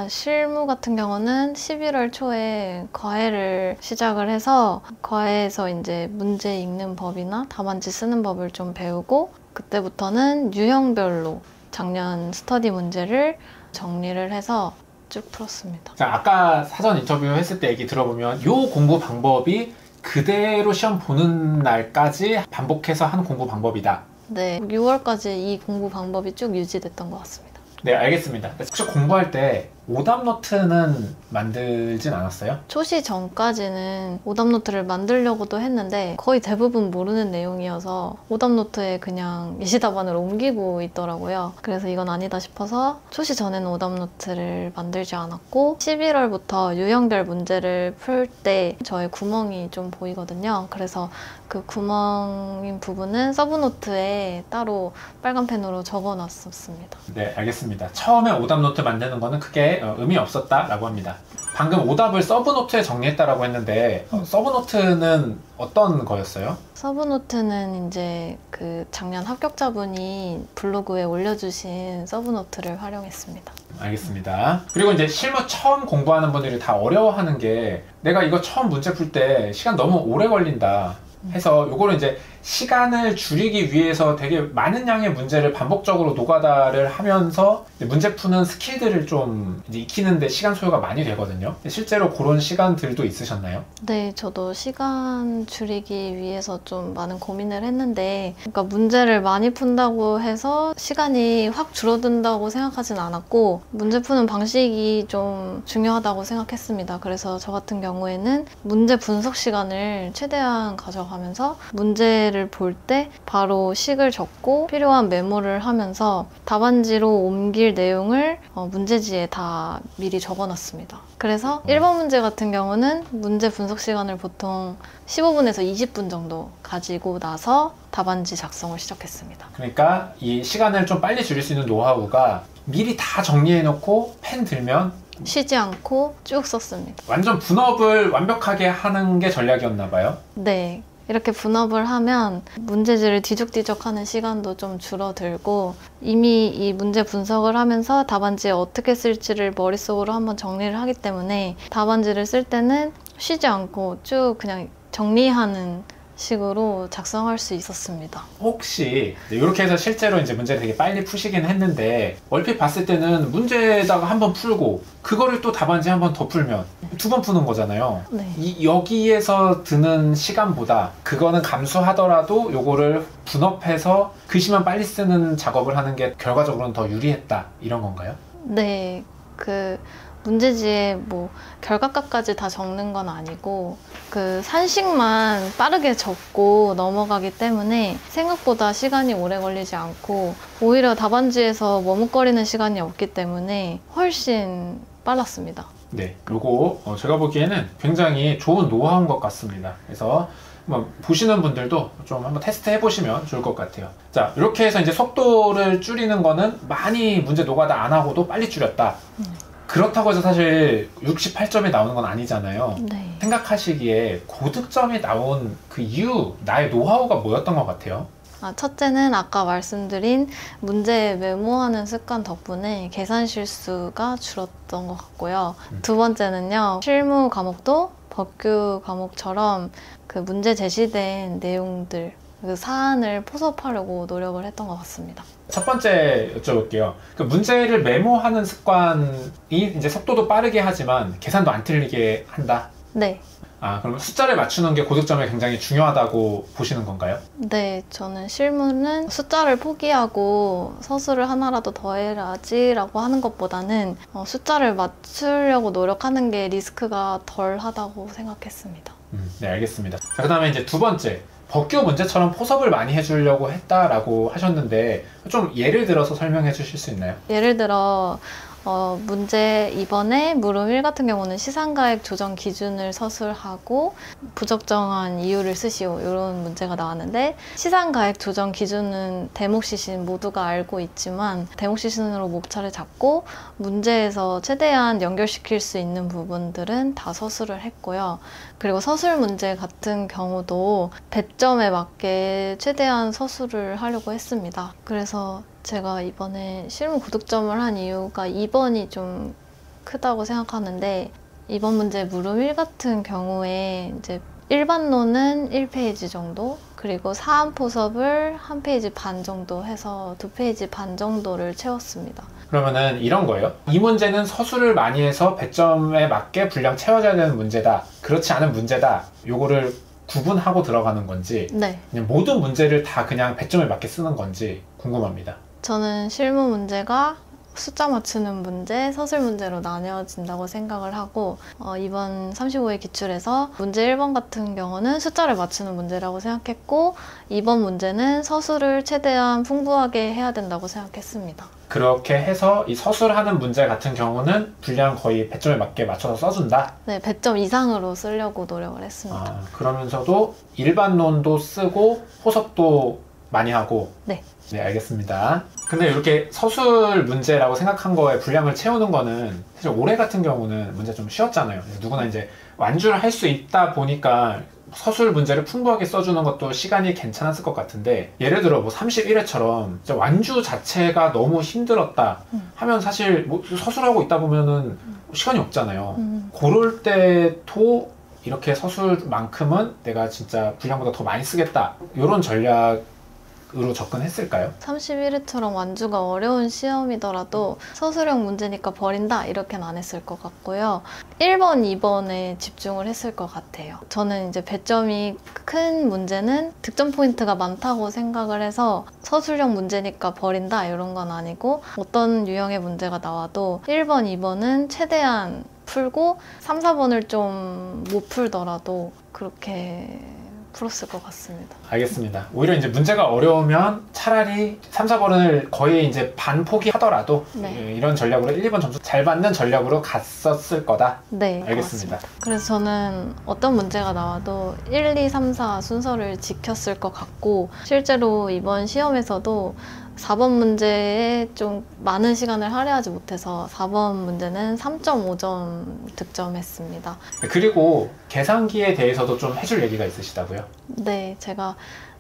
[SPEAKER 2] 실무 같은 경우는 11월 초에 과외를 시작을 해서 과외에서 이제 문제 읽는 법이나 답안지 쓰는 법을 좀 배우고 그때부터는 유형별로 작년 스터디 문제를 정리를 해서 쭉 풀었습니다.
[SPEAKER 1] 자, 아까 사전 인터뷰 했을 때 얘기 들어보면 요 공부 방법이 그대로 시험 보는 날까지 반복해서 하는 공부 방법이다.
[SPEAKER 2] 네, 6월까지 이 공부 방법이 쭉 유지됐던 것 같습니다.
[SPEAKER 1] 네, 알겠습니다. 혹시 공부할 때 오답노트는 만들진 않았어요?
[SPEAKER 2] 초시 전까지는 오답노트를 만들려고도 했는데 거의 대부분 모르는 내용이어서 오답노트에 그냥 예시답안을 옮기고 있더라고요. 그래서 이건 아니다 싶어서 초시 전에는 오답노트를 만들지 않았고 11월부터 유형별 문제를 풀 때 저의 구멍이 좀 보이거든요. 그래서 그 구멍인 부분은 서브노트에 따로 빨간 펜으로 적어놨었습니다.
[SPEAKER 1] 네, 알겠습니다. 처음에 오답노트 만드는 거는 크게 의미 없었다라고 합니다. 방금 오답을 서브노트에 정리했다라고 했는데 서브노트는 어떤 거였어요?
[SPEAKER 2] 서브노트는 이제 그 작년 합격자분이 블로그에 올려주신 서브노트를 활용했습니다.
[SPEAKER 1] 알겠습니다. 그리고 이제 실무 처음 공부하는 분들이 다 어려워하는 게 내가 이거 처음 문제 풀 때 시간 너무 오래 걸린다 해서 요거를 이제 시간을 줄이기 위해서 되게 많은 양의 문제를 반복적으로 노가다를 하면서 문제 푸는 스킬들을 좀 이제 익히는데 시간 소요가 많이 되거든요. 실제로 그런 시간들도 있으셨나요?
[SPEAKER 2] 네, 저도 시간 줄이기 위해서 좀 많은 고민을 했는데, 그러니까 문제를 많이 푼다고 해서 시간이 확 줄어든다고 생각하진 않았고, 문제 푸는 방식이 좀 중요하다고 생각했습니다. 그래서 저 같은 경우에는 문제 분석 시간을 최대한 가져가면서 문제를 볼 때 바로 식을 적고 필요한 메모를 하면서 답안지로 옮길 내용을 문제지에 다 미리 적어놨습니다. 그래서 1번 문제 같은 경우는 문제 분석 시간을 보통 15분에서 20분 정도 가지고 나서 답안지 작성을 시작했습니다.
[SPEAKER 1] 그러니까 이 시간을 좀 빨리 줄일 수 있는 노하우가 미리 다 정리해놓고 펜 들면
[SPEAKER 2] 쉬지 않고 쭉 썼습니다.
[SPEAKER 1] 완전 분업을 완벽하게 하는 게 전략이었나 봐요.
[SPEAKER 2] 네. 이렇게 분업을 하면 문제지를 뒤적뒤적 하는 시간도 좀 줄어들고, 이미 이 문제 분석을 하면서 답안지에 어떻게 쓸지를 머릿속으로 한번 정리를 하기 때문에 답안지를 쓸 때는 쉬지 않고 쭉 그냥 정리하는 식으로 작성할 수 있었습니다.
[SPEAKER 1] 혹시 이렇게 해서 실제로 이제 문제를 되게 빨리 푸시긴 했는데, 얼핏 봤을 때는 문제에다가 한번 풀고 그거를 또 답안지 한 번 더 풀면 2번 푸는 거잖아요.
[SPEAKER 2] 네.
[SPEAKER 1] 여기에서 드는 시간보다 그거는 감수하더라도 요거를 분업해서 글씨만 빨리 쓰는 작업을 하는 게 결과적으로는 더 유리했다, 이런 건가요?
[SPEAKER 2] 네. 문제지에 뭐 결과값까지 다 적는 건 아니고 산식만 빠르게 적고 넘어가기 때문에 생각보다 시간이 오래 걸리지 않고, 오히려 답안지에서 머뭇거리는 시간이 없기 때문에 훨씬 빨랐습니다.
[SPEAKER 1] 네, 요거 제가 보기에는 굉장히 좋은 노하우인 것 같습니다. 그래서 보시는 분들도 좀 한번 테스트 해보시면 좋을 것 같아요. 자, 이렇게 해서 이제 속도를 줄이는 거는 많이 문제 노가다 안 하고도 빨리 줄였다. 그렇다고 해서 사실 68점이 나오는 건 아니잖아요.
[SPEAKER 2] 네.
[SPEAKER 1] 생각하시기에 고득점이 나온 그 이유, 나의 노하우가 뭐였던 것 같아요?
[SPEAKER 2] 첫째는 아까 말씀드린 문제 메모하는 습관 덕분에 계산 실수가 줄었던 것 같고요. 두 번째는요, 실무 과목도 법규 과목처럼 문제 제시된 내용들, 사안을 포섭하려고 노력을 했던 것 같습니다.
[SPEAKER 1] 첫 번째 여쭤볼게요. 문제를 메모하는 습관이 이제 속도도 빠르게 하지만 계산도 안 틀리게 한다?
[SPEAKER 2] 네.
[SPEAKER 1] 그럼 숫자를 맞추는 게 고득점에 굉장히 중요하다고 보시는 건가요?
[SPEAKER 2] 네, 저는 실무는 숫자를 포기하고 서술을 하나라도 더 해야지라고 하는 것보다는 숫자를 맞추려고 노력하는 게 리스크가 덜 하다고 생각했습니다.
[SPEAKER 1] 네, 알겠습니다. 자, 그 다음에 이제 두 번째. 법규 문제처럼 포섭을 많이 해주려고 했다라고 하셨는데, 좀 예를 들어서 설명해 주실 수 있나요?
[SPEAKER 2] 예를 들어 문제 2번에 물음 1 같은 경우는 시상가액 조정 기준을 서술하고 부적정한 이유를 쓰시오, 이런 문제가 나왔는데, 시상가액 조정 기준은 대목시신 모두가 알고 있지만 대목시신으로 목차를 잡고 문제에서 최대한 연결시킬 수 있는 부분들은 다 서술을 했고요. 그리고 서술 문제 같은 경우도 배점에 맞게 최대한 서술을 하려고 했습니다. 그래서 제가 이번에 실무 고득점을 한 이유가 2번이 좀 크다고 생각하는데, 2번 문제 물음 1 같은 경우에 이제 일반론은 1페이지 정도, 그리고 사안 포섭을 1페이지 반 정도 해서 2페이지 반 정도를 채웠습니다.
[SPEAKER 1] 그러면은 이런 거예요. 이 문제는 서술을 많이 해서 배점에 맞게 분량 채워져야 되는 문제다, 그렇지 않은 문제다, 요거를 구분하고 들어가는 건지,
[SPEAKER 2] 네.
[SPEAKER 1] 그냥 모든 문제를 다 그냥 배점에 맞게 쓰는 건지 궁금합니다.
[SPEAKER 2] 저는 실무 문제가 숫자 맞추는 문제, 서술 문제로 나뉘어진다고 생각을 하고, 이번 35회 기출에서 문제 1번 같은 경우는 숫자를 맞추는 문제라고 생각했고, 2번 문제는 서술을 최대한 풍부하게 해야 된다고 생각했습니다.
[SPEAKER 1] 그렇게 해서 이 서술하는 문제 같은 경우는 분량 거의 배점에 맞게 맞춰서 써준다?
[SPEAKER 2] 네, 배점 이상으로 쓰려고 노력을 했습니다.
[SPEAKER 1] 그러면서도 일반론도 쓰고 포섭도 많이 하고.
[SPEAKER 2] 네.
[SPEAKER 1] 네, 알겠습니다. 근데 이렇게 서술 문제라고 생각한 거에 분량을 채우는 거는 사실 올해 같은 경우는 문제 좀 쉬웠잖아요. 누구나 이제 완주를 할 수 있다 보니까 서술 문제를 풍부하게 써주는 것도 시간이 괜찮았을 것 같은데, 예를 들어 31회처럼 완주 자체가 너무 힘들었다 하면 사실 서술하고 있다 보면은 시간이 없잖아요. 그럴 때도 이렇게 서술만큼은 내가 진짜 분량보다 더 많이 쓰겠다. 이런 전략으로 접근했을까요?
[SPEAKER 2] 31회처럼 완주가 어려운 시험이더라도 서술형 문제니까 버린다 이렇게는 안 했을 것 같고요. 1번, 2번에 집중을 했을 것 같아요. 저는 이제 배점이 큰 문제는 득점 포인트가 많다고 생각을 해서 서술형 문제니까 버린다 이런 건 아니고 어떤 유형의 문제가 나와도 1번, 2번은 최대한 풀고 3, 4번을 좀 못 풀더라도 그렇게 풀었을 것 같습니다.
[SPEAKER 1] 알겠습니다. 오히려 이제 문제가 어려우면 차라리 3, 4번을 거의 이제 반 포기하더라도
[SPEAKER 2] 네.
[SPEAKER 1] 이런 전략으로 1, 2번 점수 잘 받는 전략으로 갔었을 거다.
[SPEAKER 2] 네,
[SPEAKER 1] 알겠습니다.
[SPEAKER 2] 맞습니다. 그래서 저는 어떤 문제가 나와도 1, 2, 3, 4 순서를 지켰을 것 같고 실제로 이번 시험에서도 4번 문제에 좀 많은 시간을 할애하지 못해서 4번 문제는 3.5점 득점했습니다.
[SPEAKER 1] 그리고 계산기에 대해서도 좀 해줄 얘기가 있으시다고요?
[SPEAKER 2] 네, 제가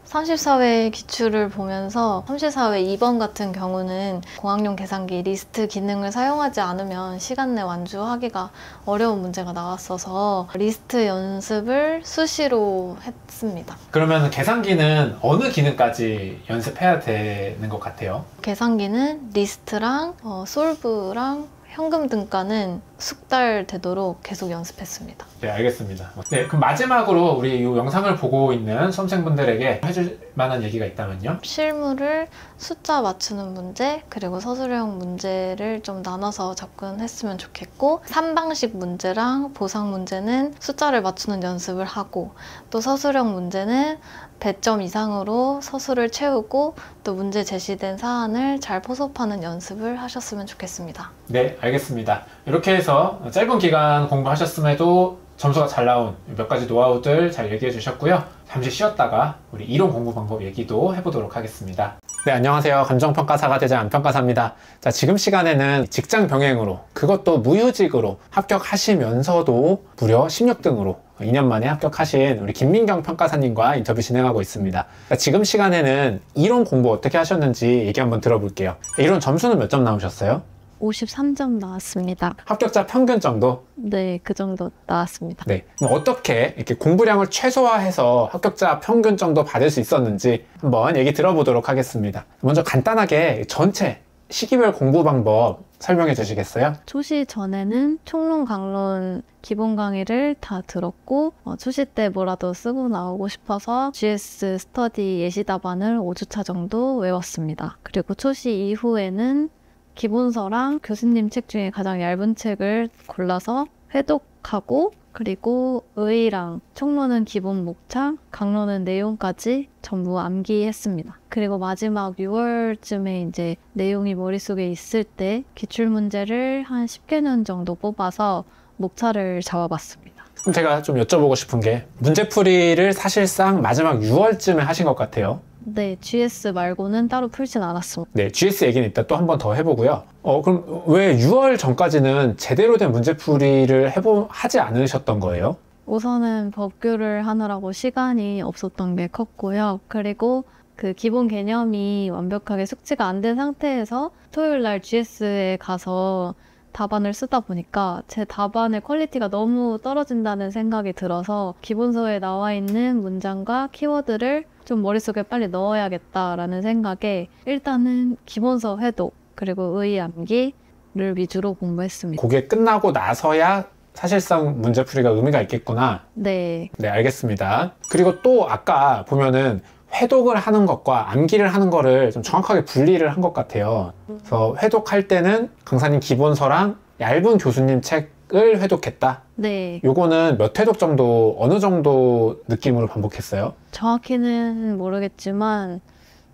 [SPEAKER 2] 34회 기출을 보면서 34회 2번 같은 경우는 공학용 계산기 리스트 기능을 사용하지 않으면 시간 내 완주하기가 어려운 문제가 나왔어서 리스트 연습을 수시로 했습니다.
[SPEAKER 1] 그러면 계산기는 어느 기능까지 연습해야 되는 것 같아요?
[SPEAKER 2] 계산기는 리스트랑 솔브랑 현금 등가는 숙달되도록 계속 연습했습니다.
[SPEAKER 1] 네, 알겠습니다. 네, 그럼 마지막으로 우리 이 영상을 보고 있는 수험생분들에게 해줄 만한 얘기가 있다면요?
[SPEAKER 2] 실무를 숫자 맞추는 문제 그리고 서술형 문제를 좀 나눠서 접근했으면 좋겠고 3방식 문제랑 보상 문제는 숫자를 맞추는 연습을 하고 또 서술형 문제는 배점 이상으로 서술을 채우고 또 문제 제시된 사안을 잘 포섭하는 연습을 하셨으면 좋겠습니다.
[SPEAKER 1] 네, 알겠습니다. 이렇게 해서 짧은 기간 공부하셨음에도 점수가 잘 나온 몇 가지 노하우들 잘 얘기해 주셨고요. 잠시 쉬었다가 우리 이론 공부 방법 얘기도 해보도록 하겠습니다. 네, 안녕하세요. 감정평가사가 되자 안평가사입니다. 자, 지금 시간에는 직장 병행으로, 그것도 무휴직으로 합격하시면서도 무려 16등으로 2년 만에 합격하신 우리 김민경 평가사님과 인터뷰 진행하고 있습니다. 자, 지금 시간에는 이론 공부 어떻게 하셨는지 얘기 한번 들어볼게요. 이론 점수는 몇 점 나오셨어요?
[SPEAKER 2] 53점 나왔습니다.
[SPEAKER 1] 합격자 평균 정도?
[SPEAKER 2] 네, 그 정도 나왔습니다.
[SPEAKER 1] 네. 그럼 어떻게 이렇게 공부량을 최소화해서 합격자 평균 정도 받을 수 있었는지 한번 얘기 들어보도록 하겠습니다. 먼저 간단하게 전체 시기별 공부 방법 설명해 주시겠어요?
[SPEAKER 2] 초시 전에는 총론, 강론, 기본 강의를 다 들었고 초시 때 뭐라도 쓰고 나오고 싶어서 GS 스터디 예시 답안을 5주차 정도 외웠습니다. 그리고 초시 이후에는 기본서랑 교수님 책 중에 가장 얇은 책을 골라서 회독하고 그리고 의의랑 총론은 기본 목차, 강론은 내용까지 전부 암기했습니다. 그리고 마지막 6월쯤에 이제 내용이 머릿속에 있을 때 기출문제를 한 10개는 정도 뽑아서 목차를 잡아봤습니다.
[SPEAKER 1] 그럼 제가 좀 여쭤보고 싶은 게 문제풀이를 사실상 마지막 6월쯤에 하신 것 같아요.
[SPEAKER 2] 네, GS 말고는 따로 풀진 않았습니다.
[SPEAKER 1] 네, GS 얘기는 이따 또 한 번 더 해보고요. 그럼 왜 6월 전까지는 제대로 된 문제풀이를 하지 않으셨던 거예요?
[SPEAKER 2] 우선은 법규를 하느라고 시간이 없었던 게 컸고요. 그리고 그 기본 개념이 완벽하게 숙지가 안 된 상태에서 토요일 날 GS에 가서 답안을 쓰다 보니까 제 답안의 퀄리티가 너무 떨어진다는 생각이 들어서 기본서에 나와 있는 문장과 키워드를 좀 머릿속에 빨리 넣어야겠다라는 생각에 일단은 기본서 회독 그리고 의의 암기를 위주로 공부했습니다.
[SPEAKER 1] 그게 끝나고 나서야 사실상 문제풀이가 의미가 있겠구나.
[SPEAKER 2] 네.
[SPEAKER 1] 네, 알겠습니다. 그리고 또 아까 보면은 회독을 하는 것과 암기를 하는 거를 좀 정확하게 분리를 한 것 같아요. 그래서 회독할 때는 강사님 기본서랑 얇은 교수님 책을 회독했다.
[SPEAKER 2] 네.
[SPEAKER 1] 요거는 몇 회독 정도, 어느 정도 느낌으로 반복했어요?
[SPEAKER 2] 정확히는 모르겠지만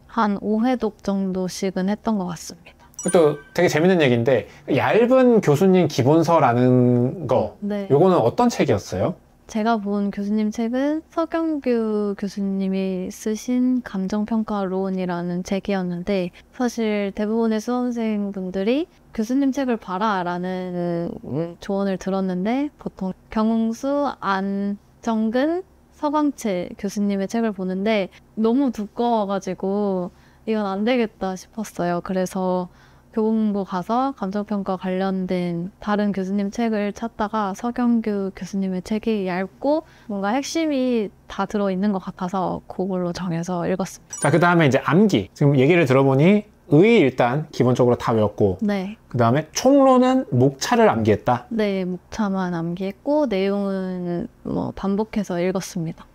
[SPEAKER 2] 한 5회독 정도씩은 했던 것 같습니다.
[SPEAKER 1] 또 되게 재밌는 얘기인데 얇은 교수님 기본서라는 거
[SPEAKER 2] 네.
[SPEAKER 1] 요거는 어떤 책이었어요?
[SPEAKER 2] 제가 본 교수님 책은 서경규 교수님이 쓰신 감정평가론이라는 책이었는데 사실 대부분의 수험생분들이 교수님 책을 봐라 라는 조언을 들었는데 보통 경웅수, 안정근, 서광채 교수님의 책을 보는데 너무 두꺼워가지고 이건 안 되겠다 싶었어요. 그래서 교보문고 가서 감정평가 관련된 다른 교수님 책을 찾다가 서경규 교수님의 책이 얇고 뭔가 핵심이 다 들어있는 것 같아서 그걸로 정해서 읽었습니다.
[SPEAKER 1] 자, 그 다음에 이제 암기. 지금 얘기를 들어보니 의 일단 기본적으로 다 외웠고,
[SPEAKER 2] 네.
[SPEAKER 1] 그 다음에 총론은 목차를 암기했다.
[SPEAKER 2] 네, 목차만 암기했고 내용은 뭐 반복해서 읽었습니다.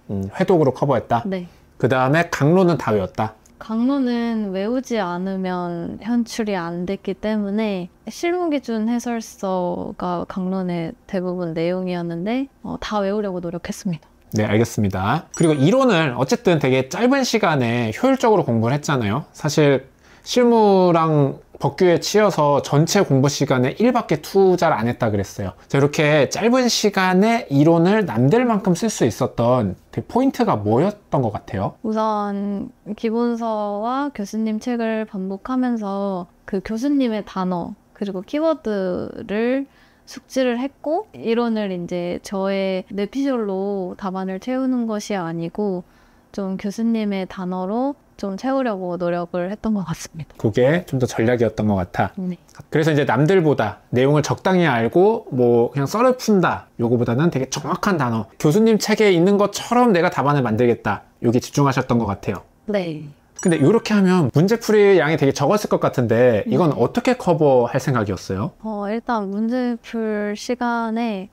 [SPEAKER 1] 회독으로 커버했다.
[SPEAKER 2] 네.
[SPEAKER 1] 그 다음에 강론은 다 외웠다.
[SPEAKER 2] 강론은 외우지 않으면 현출이 안 됐기 때문에 실무기준 해설서가 강론의 대부분 내용이었는데 다 외우려고 노력했습니다.
[SPEAKER 1] 네, 알겠습니다. 그리고 이론을 어쨌든 되게 짧은 시간에 효율적으로 공부를 했잖아요. 사실 실무랑 법규에 치여서 전체 공부 시간에 1밖에 투자를 안 했다 그랬어요. 자, 이렇게 짧은 시간에 이론을 남들 만큼 쓸 수 있었던 포인트가 뭐였던 것 같아요?
[SPEAKER 2] 우선 기본서와 교수님 책을 반복하면서 그 교수님의 단어 그리고 키워드를 숙지를 했고 이론을 이제 저의 뇌피셜로 답안을 채우는 것이 아니고 좀 교수님의 단어로 좀 채우려고 노력을 했던 것 같습니다.
[SPEAKER 1] 그게 좀 더 전략이었던 것 같아.
[SPEAKER 2] 네.
[SPEAKER 1] 그래서 이제 남들보다 내용을 적당히 알고 뭐 그냥 썰을 푼다 요거보다는 되게 정확한 단어, 교수님 책에 있는 것처럼 내가 답안을 만들겠다, 여기 집중하셨던 것 같아요.
[SPEAKER 2] 네.
[SPEAKER 1] 근데 이렇게 하면 문제풀이 양이 되게 적었을 것 같은데 이건 어떻게 커버할 생각이었어요?
[SPEAKER 2] 일단 문제 풀 시간에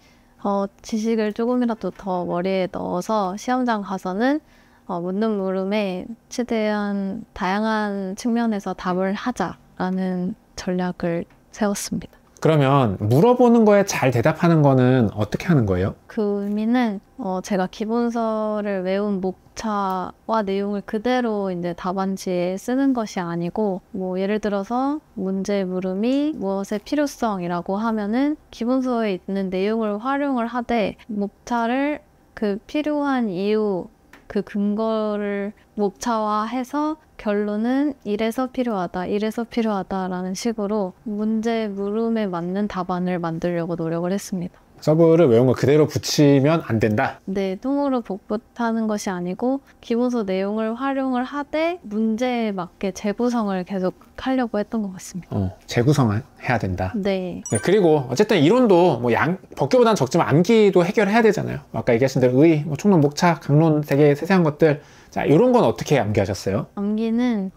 [SPEAKER 2] 지식을 조금이라도 더 머리에 넣어서 시험장 가서는 묻는 물음에 최대한 다양한 측면에서 답을 하자라는 전략을 세웠습니다.
[SPEAKER 1] 그러면 물어보는 거에 잘 대답하는 거는 어떻게 하는 거예요?
[SPEAKER 2] 그 의미는 제가 기본서를 외운 목차와 내용을 그대로 이제 답안지에 쓰는 것이 아니고 뭐 예를 들어서 문제 물음이 무엇의 필요성이라고 하면은 기본서에 있는 내용을 활용을 하되 목차를 그 필요한 이유 그 근거를 목차화해서 결론은 이래서 필요하다라는 식으로 문제 물음에 맞는 답안을 만들려고 노력을 했습니다.
[SPEAKER 1] 서브를 외운 거 그대로 붙이면 안 된다?
[SPEAKER 2] 네, 통으로 복붙하는 것이 아니고 기본서 내용을 활용을 하되 문제에 맞게 재구성을 계속 하려고 했던 것 같습니다.
[SPEAKER 1] 재구성을 해야 된다.
[SPEAKER 2] 네.
[SPEAKER 1] 네, 그리고 어쨌든 이론도 뭐 법규보다는 적지만 암기도 해결해야 되잖아요. 아까 얘기하신 대로 총론, 목차, 강론 되게 세세한 것들. 자, 이런 건 어떻게 암기하셨어요?
[SPEAKER 2] 암기는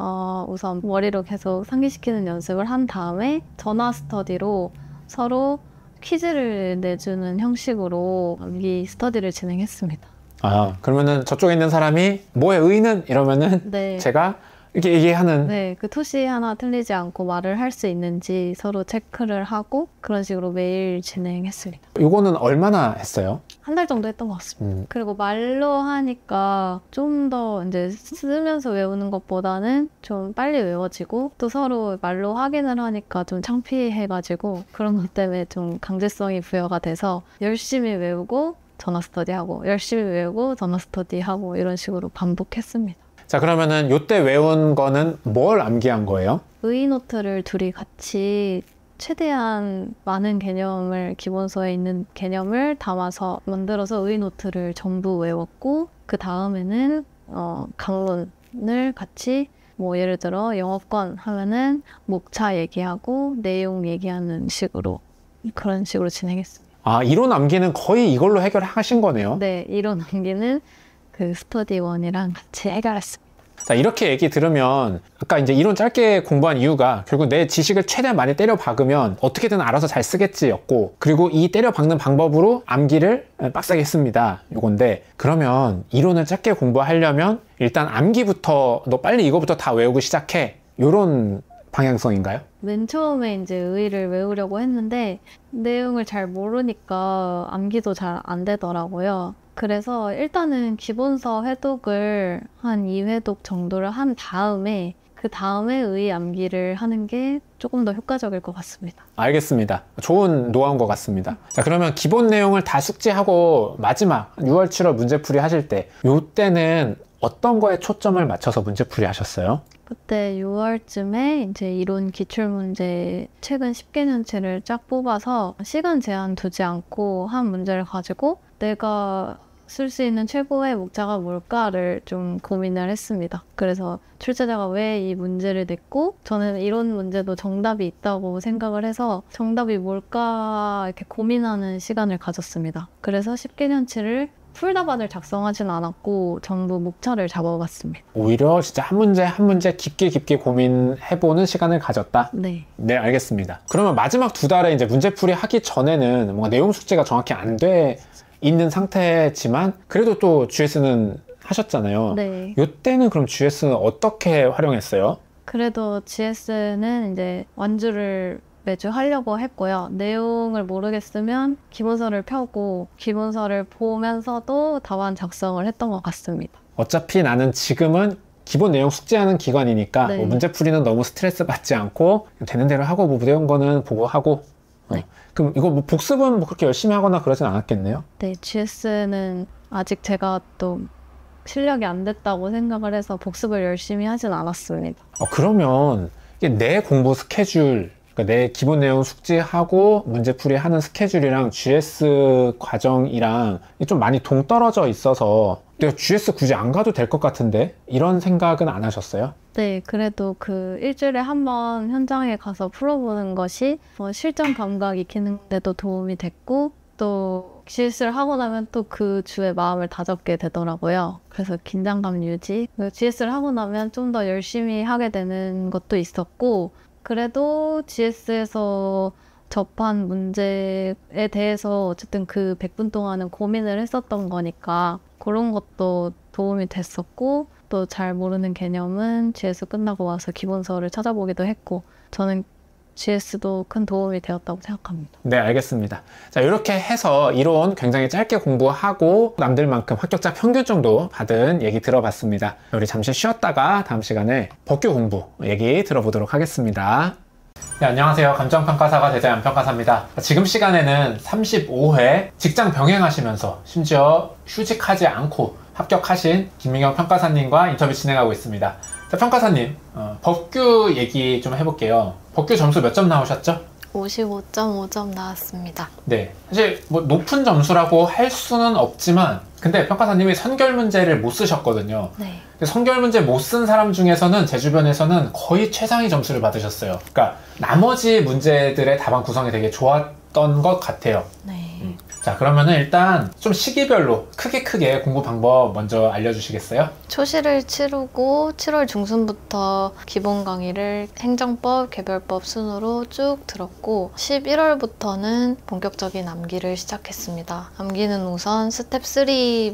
[SPEAKER 2] 우선 머리로 계속 상기시키는 연습을 한 다음에 전화 스터디로 서로 퀴즈를 내주는 형식으로 암기 스터디를 진행했습니다.
[SPEAKER 1] 그러면은 저쪽에 있는 사람이 뭐의 의는 이러면은
[SPEAKER 2] 네.
[SPEAKER 1] 제가 이렇게 얘기하는.
[SPEAKER 2] 네, 그 토시 하나 틀리지 않고 말을 할 수 있는지 서로 체크를 하고 그런 식으로 매일 진행했습니다.
[SPEAKER 1] 이거는 얼마나 했어요?
[SPEAKER 2] 한 달 정도 했던 것 같습니다. 그리고 말로 하니까 좀 더 이제 쓰면서 외우는 것보다는 좀 빨리 외워지고 또 서로 말로 확인을 하니까 좀 창피해가지고 그런 것 때문에 좀 강제성이 부여가 돼서 열심히 외우고 전화 스터디하고 열심히 외우고 전화 스터디하고 이런 식으로 반복했습니다.
[SPEAKER 1] 자, 그러면은 요때 외운 거는 뭘 암기한 거예요?
[SPEAKER 2] 의의노트를 둘이 같이 최대한 많은 개념을 기본서에 있는 개념을 담아서 만들어서 의의노트를 전부 외웠고 그 다음에는 강론을 같이 뭐 예를 들어 영어권 하면은 목차 얘기하고 내용 얘기하는 식으로 그런 식으로 진행했습니다.
[SPEAKER 1] 이론 암기는 거의 이걸로 해결하신 거네요.
[SPEAKER 2] 네, 이론 암기는 그 스터디 원이랑 같이 해결했습니다.
[SPEAKER 1] 자, 이렇게 얘기 들으면 아까 이제 이론 짧게 공부한 이유가 결국 내 지식을 최대한 많이 때려 박으면 어떻게든 알아서 잘 쓰겠지였고, 그리고 이 때려 박는 방법으로 암기를 빡세게 했습니다. 요건데, 그러면 이론을 짧게 공부하려면 일단 암기부터 너 빨리 이거부터 다 외우고 시작해, 요런 방향성인가요?
[SPEAKER 2] 맨 처음에 이제 의의를 외우려고 했는데 내용을 잘 모르니까 암기도 잘 안 되더라고요. 그래서 일단은 기본서 회독을 한 2회독 정도를 한 다음에 그 다음에 의의 암기를 하는 게 조금 더 효과적일 것 같습니다.
[SPEAKER 1] 알겠습니다. 좋은 노하우인 것 같습니다. 자, 그러면 기본 내용을 다 숙지하고 마지막 6월, 7월 문제풀이 하실 때 요때는 어떤 거에 초점을 맞춰서 문제풀이 하셨어요?
[SPEAKER 2] 그때 6월쯤에 이제 이론 기출문제 최근 10개년치를 쫙 뽑아서 시간 제한 두지 않고 한 문제를 가지고 내가 쓸 수 있는 최고의 목차가 뭘까를 좀 고민을 했습니다. 그래서 출제자가 왜 이 문제를 냈고 저는 이런 문제도 정답이 있다고 생각을 해서 정답이 뭘까 이렇게 고민하는 시간을 가졌습니다. 그래서 10개년치를 풀답안을 작성하진 않았고 전부 목차를 잡아봤습니다.
[SPEAKER 1] 오히려 진짜 한 문제 한 문제 깊게 고민해보는 시간을 가졌다?
[SPEAKER 2] 네.
[SPEAKER 1] 네, 알겠습니다. 그러면 마지막 2달에 이제 문제풀이 하기 전에는 뭔가 내용 숙제가 정확히 안 돼 있는 상태지만 그래도 또 GS는 하셨잖아요.
[SPEAKER 2] 네.
[SPEAKER 1] 이때는 그럼 GS는 어떻게 활용했어요?
[SPEAKER 2] 그래도 GS는 이제 완주를 매주 하려고 했고요. 내용을 모르겠으면 기본서를 펴고 기본서를 보면서도 답안 작성을 했던 것 같습니다.
[SPEAKER 1] 어차피 나는 지금은 기본 내용 숙지하는 기관이니까
[SPEAKER 2] 네.
[SPEAKER 1] 뭐 문제풀이는 너무 스트레스 받지 않고 되는 대로 하고 뭐 배운 거는 보고 하고
[SPEAKER 2] 네.
[SPEAKER 1] 그럼 이거 뭐 복습은 뭐 그렇게 열심히 하거나 그러진 않았겠네요?
[SPEAKER 2] 네, GS는 아직 제가 또 실력이 안 됐다고 생각을 해서 복습을 열심히 하진 않았습니다.
[SPEAKER 1] 그러면 이게 내 공부 스케줄, 그러니까 내 기본 내용 숙지하고 문제풀이 하는 스케줄이랑 GS 과정이랑 좀 많이 동떨어져 있어서 내가 GS 굳이 안 가도 될 것 같은데 이런 생각은 안 하셨어요?
[SPEAKER 2] 네, 그래도 그 일주일에 한 번 현장에 가서 풀어보는 것이 실전 감각 익히는 데도 도움이 됐고 또 GS를 하고 나면 또 그 주에 마음을 다잡게 되더라고요. 그래서 긴장감 유지, GS를 하고 나면 좀 더 열심히 하게 되는 것도 있었고 그래도 GS에서 접한 문제에 대해서 어쨌든 그 100분 동안은 고민을 했었던 거니까 그런 것도 도움이 됐었고 또 잘 모르는 개념은 GS 끝나고 와서 기본서를 찾아보기도 했고 저는 GS도 큰 도움이 되었다고 생각합니다.
[SPEAKER 1] 네, 알겠습니다. 자, 이렇게 해서 이론 굉장히 짧게 공부하고 남들만큼 합격자 평균 정도 받은 얘기 들어봤습니다. 우리 잠시 쉬었다가 다음 시간에 법규 공부 얘기 들어보도록 하겠습니다. 네, 안녕하세요. 감정평가사가 대자연 평가사입니다. 지금 시간에는 35회 직장 병행하시면서 심지어 휴직하지 않고 합격하신 김민경 평가사님과 인터뷰 진행하고 있습니다. 자, 평가사님, 법규 얘기 좀 해볼게요. 법규 점수 몇 점 나오셨죠?
[SPEAKER 2] 55.5점 나왔습니다.
[SPEAKER 1] 네, 사실 뭐 높은 점수라고 할 수는 없지만 근데 평가사님이 선결 문제를 못 쓰셨거든요.
[SPEAKER 2] 네.
[SPEAKER 1] 선결 문제 못 쓴 사람 중에서는 제 주변에서는 거의 최상위 점수를 받으셨어요. 그러니까 나머지 문제들의 답안 구성이 되게 좋았던 것 같아요.
[SPEAKER 2] 네.
[SPEAKER 1] 자, 그러면은 일단 좀 시기별로 크게 공부 방법 먼저 알려주시겠어요?
[SPEAKER 2] 초시를 치르고 7월 중순부터 기본 강의를 행정법, 개별법 순으로 쭉 들었고 11월부터는 본격적인 암기를 시작했습니다. 암기는 우선 스텝 3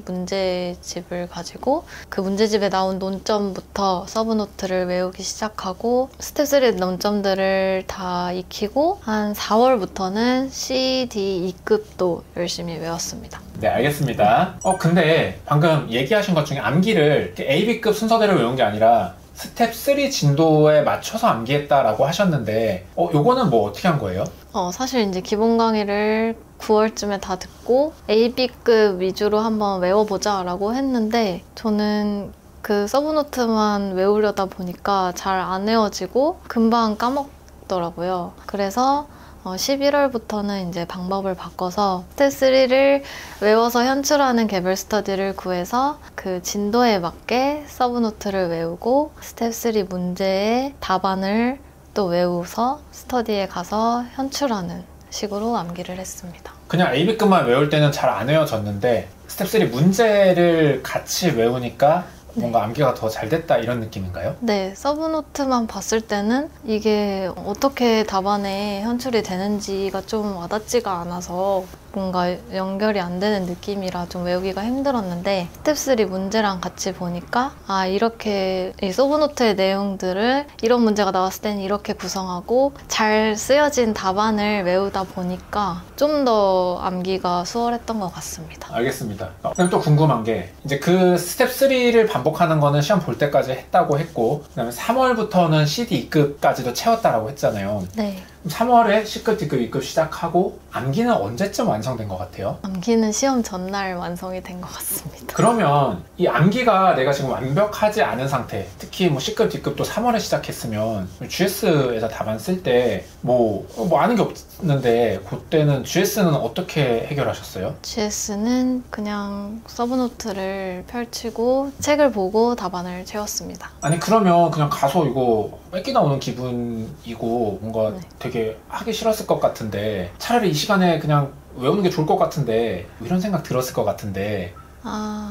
[SPEAKER 2] 문제집을 가지고 그 문제집에 나온 논점부터 서브노트를 외우기 시작하고 스텝 3 논점들을 다 익히고 한 4월부터는 C, D, E급도 열심히 외웠습니다.
[SPEAKER 1] 네, 알겠습니다. 근데 방금 얘기하신 것 중에 암기를 A, B급 순서대로 외운 게 아니라 스텝 3 진도에 맞춰서 암기했다라고 하셨는데 요거는 뭐 어떻게 한 거예요?
[SPEAKER 2] 사실 이제 기본 강의를 9월쯤에 다 듣고 A, B급 위주로 한번 외워보자 라고 했는데 저는 그 서브노트만 외우려다 보니까 잘 안 외워지고 금방 까먹더라고요. 그래서 11월부터는 이제 방법을 바꿔서 스텝 3를 외워서 현출하는 개별 스터디를 구해서 그 진도에 맞게 서브노트를 외우고 스텝 3 문제의 답안을 또 외워서 스터디에 가서 현출하는 식으로 암기를 했습니다.
[SPEAKER 1] 그냥 AB급만 외울 때는 잘 안 외워졌는데 스텝 3 문제를 같이 외우니까 뭔가 암기가 더 잘 됐다 이런 느낌인가요?
[SPEAKER 2] 네, 서브노트만 봤을 때는 이게 어떻게 답안에 현출이 되는지가 좀 와닿지가 않아서 뭔가 연결이 안 되는 느낌이라 좀 외우기가 힘들었는데 스텝 3 문제랑 같이 보니까 이렇게 이 서브노트의 내용들을 이런 문제가 나왔을 때는 이렇게 구성하고 잘 쓰여진 답안을 외우다 보니까 좀 더 암기가 수월했던 것 같습니다.
[SPEAKER 1] 알겠습니다. 그럼 또 궁금한 게 이제 그 스텝 3를 반복하는 거는 시험 볼 때까지 했다고 했고 그다음에 3월부터는 CD 2급까지도 채웠다라고 했잖아요.
[SPEAKER 2] 네.
[SPEAKER 1] 3월에 C급, D급, E급 시작하고 암기는 언제쯤 완성된 것 같아요?
[SPEAKER 2] 암기는 시험 전날 완성이 된 것 같습니다.
[SPEAKER 1] 그러면 이 암기가 내가 지금 완벽하지 않은 상태, 특히 뭐 C급, D급도 3월에 시작했으면 GS에서 답안 쓸 때 뭐 아는 게 없는데 그때는 GS는 어떻게 해결하셨어요?
[SPEAKER 2] GS는 그냥 서브노트를 펼치고 책을 보고 답안을 채웠습니다.
[SPEAKER 1] 아니 그러면 그냥 가서 이거 뺏기 나오는 기분이고 뭔가
[SPEAKER 2] 네.
[SPEAKER 1] 되게 하기 싫었을 것 같은데 차라리 이 시간에 그냥 외우는 게 좋을 것 같은데 이런 생각 들었을 것 같은데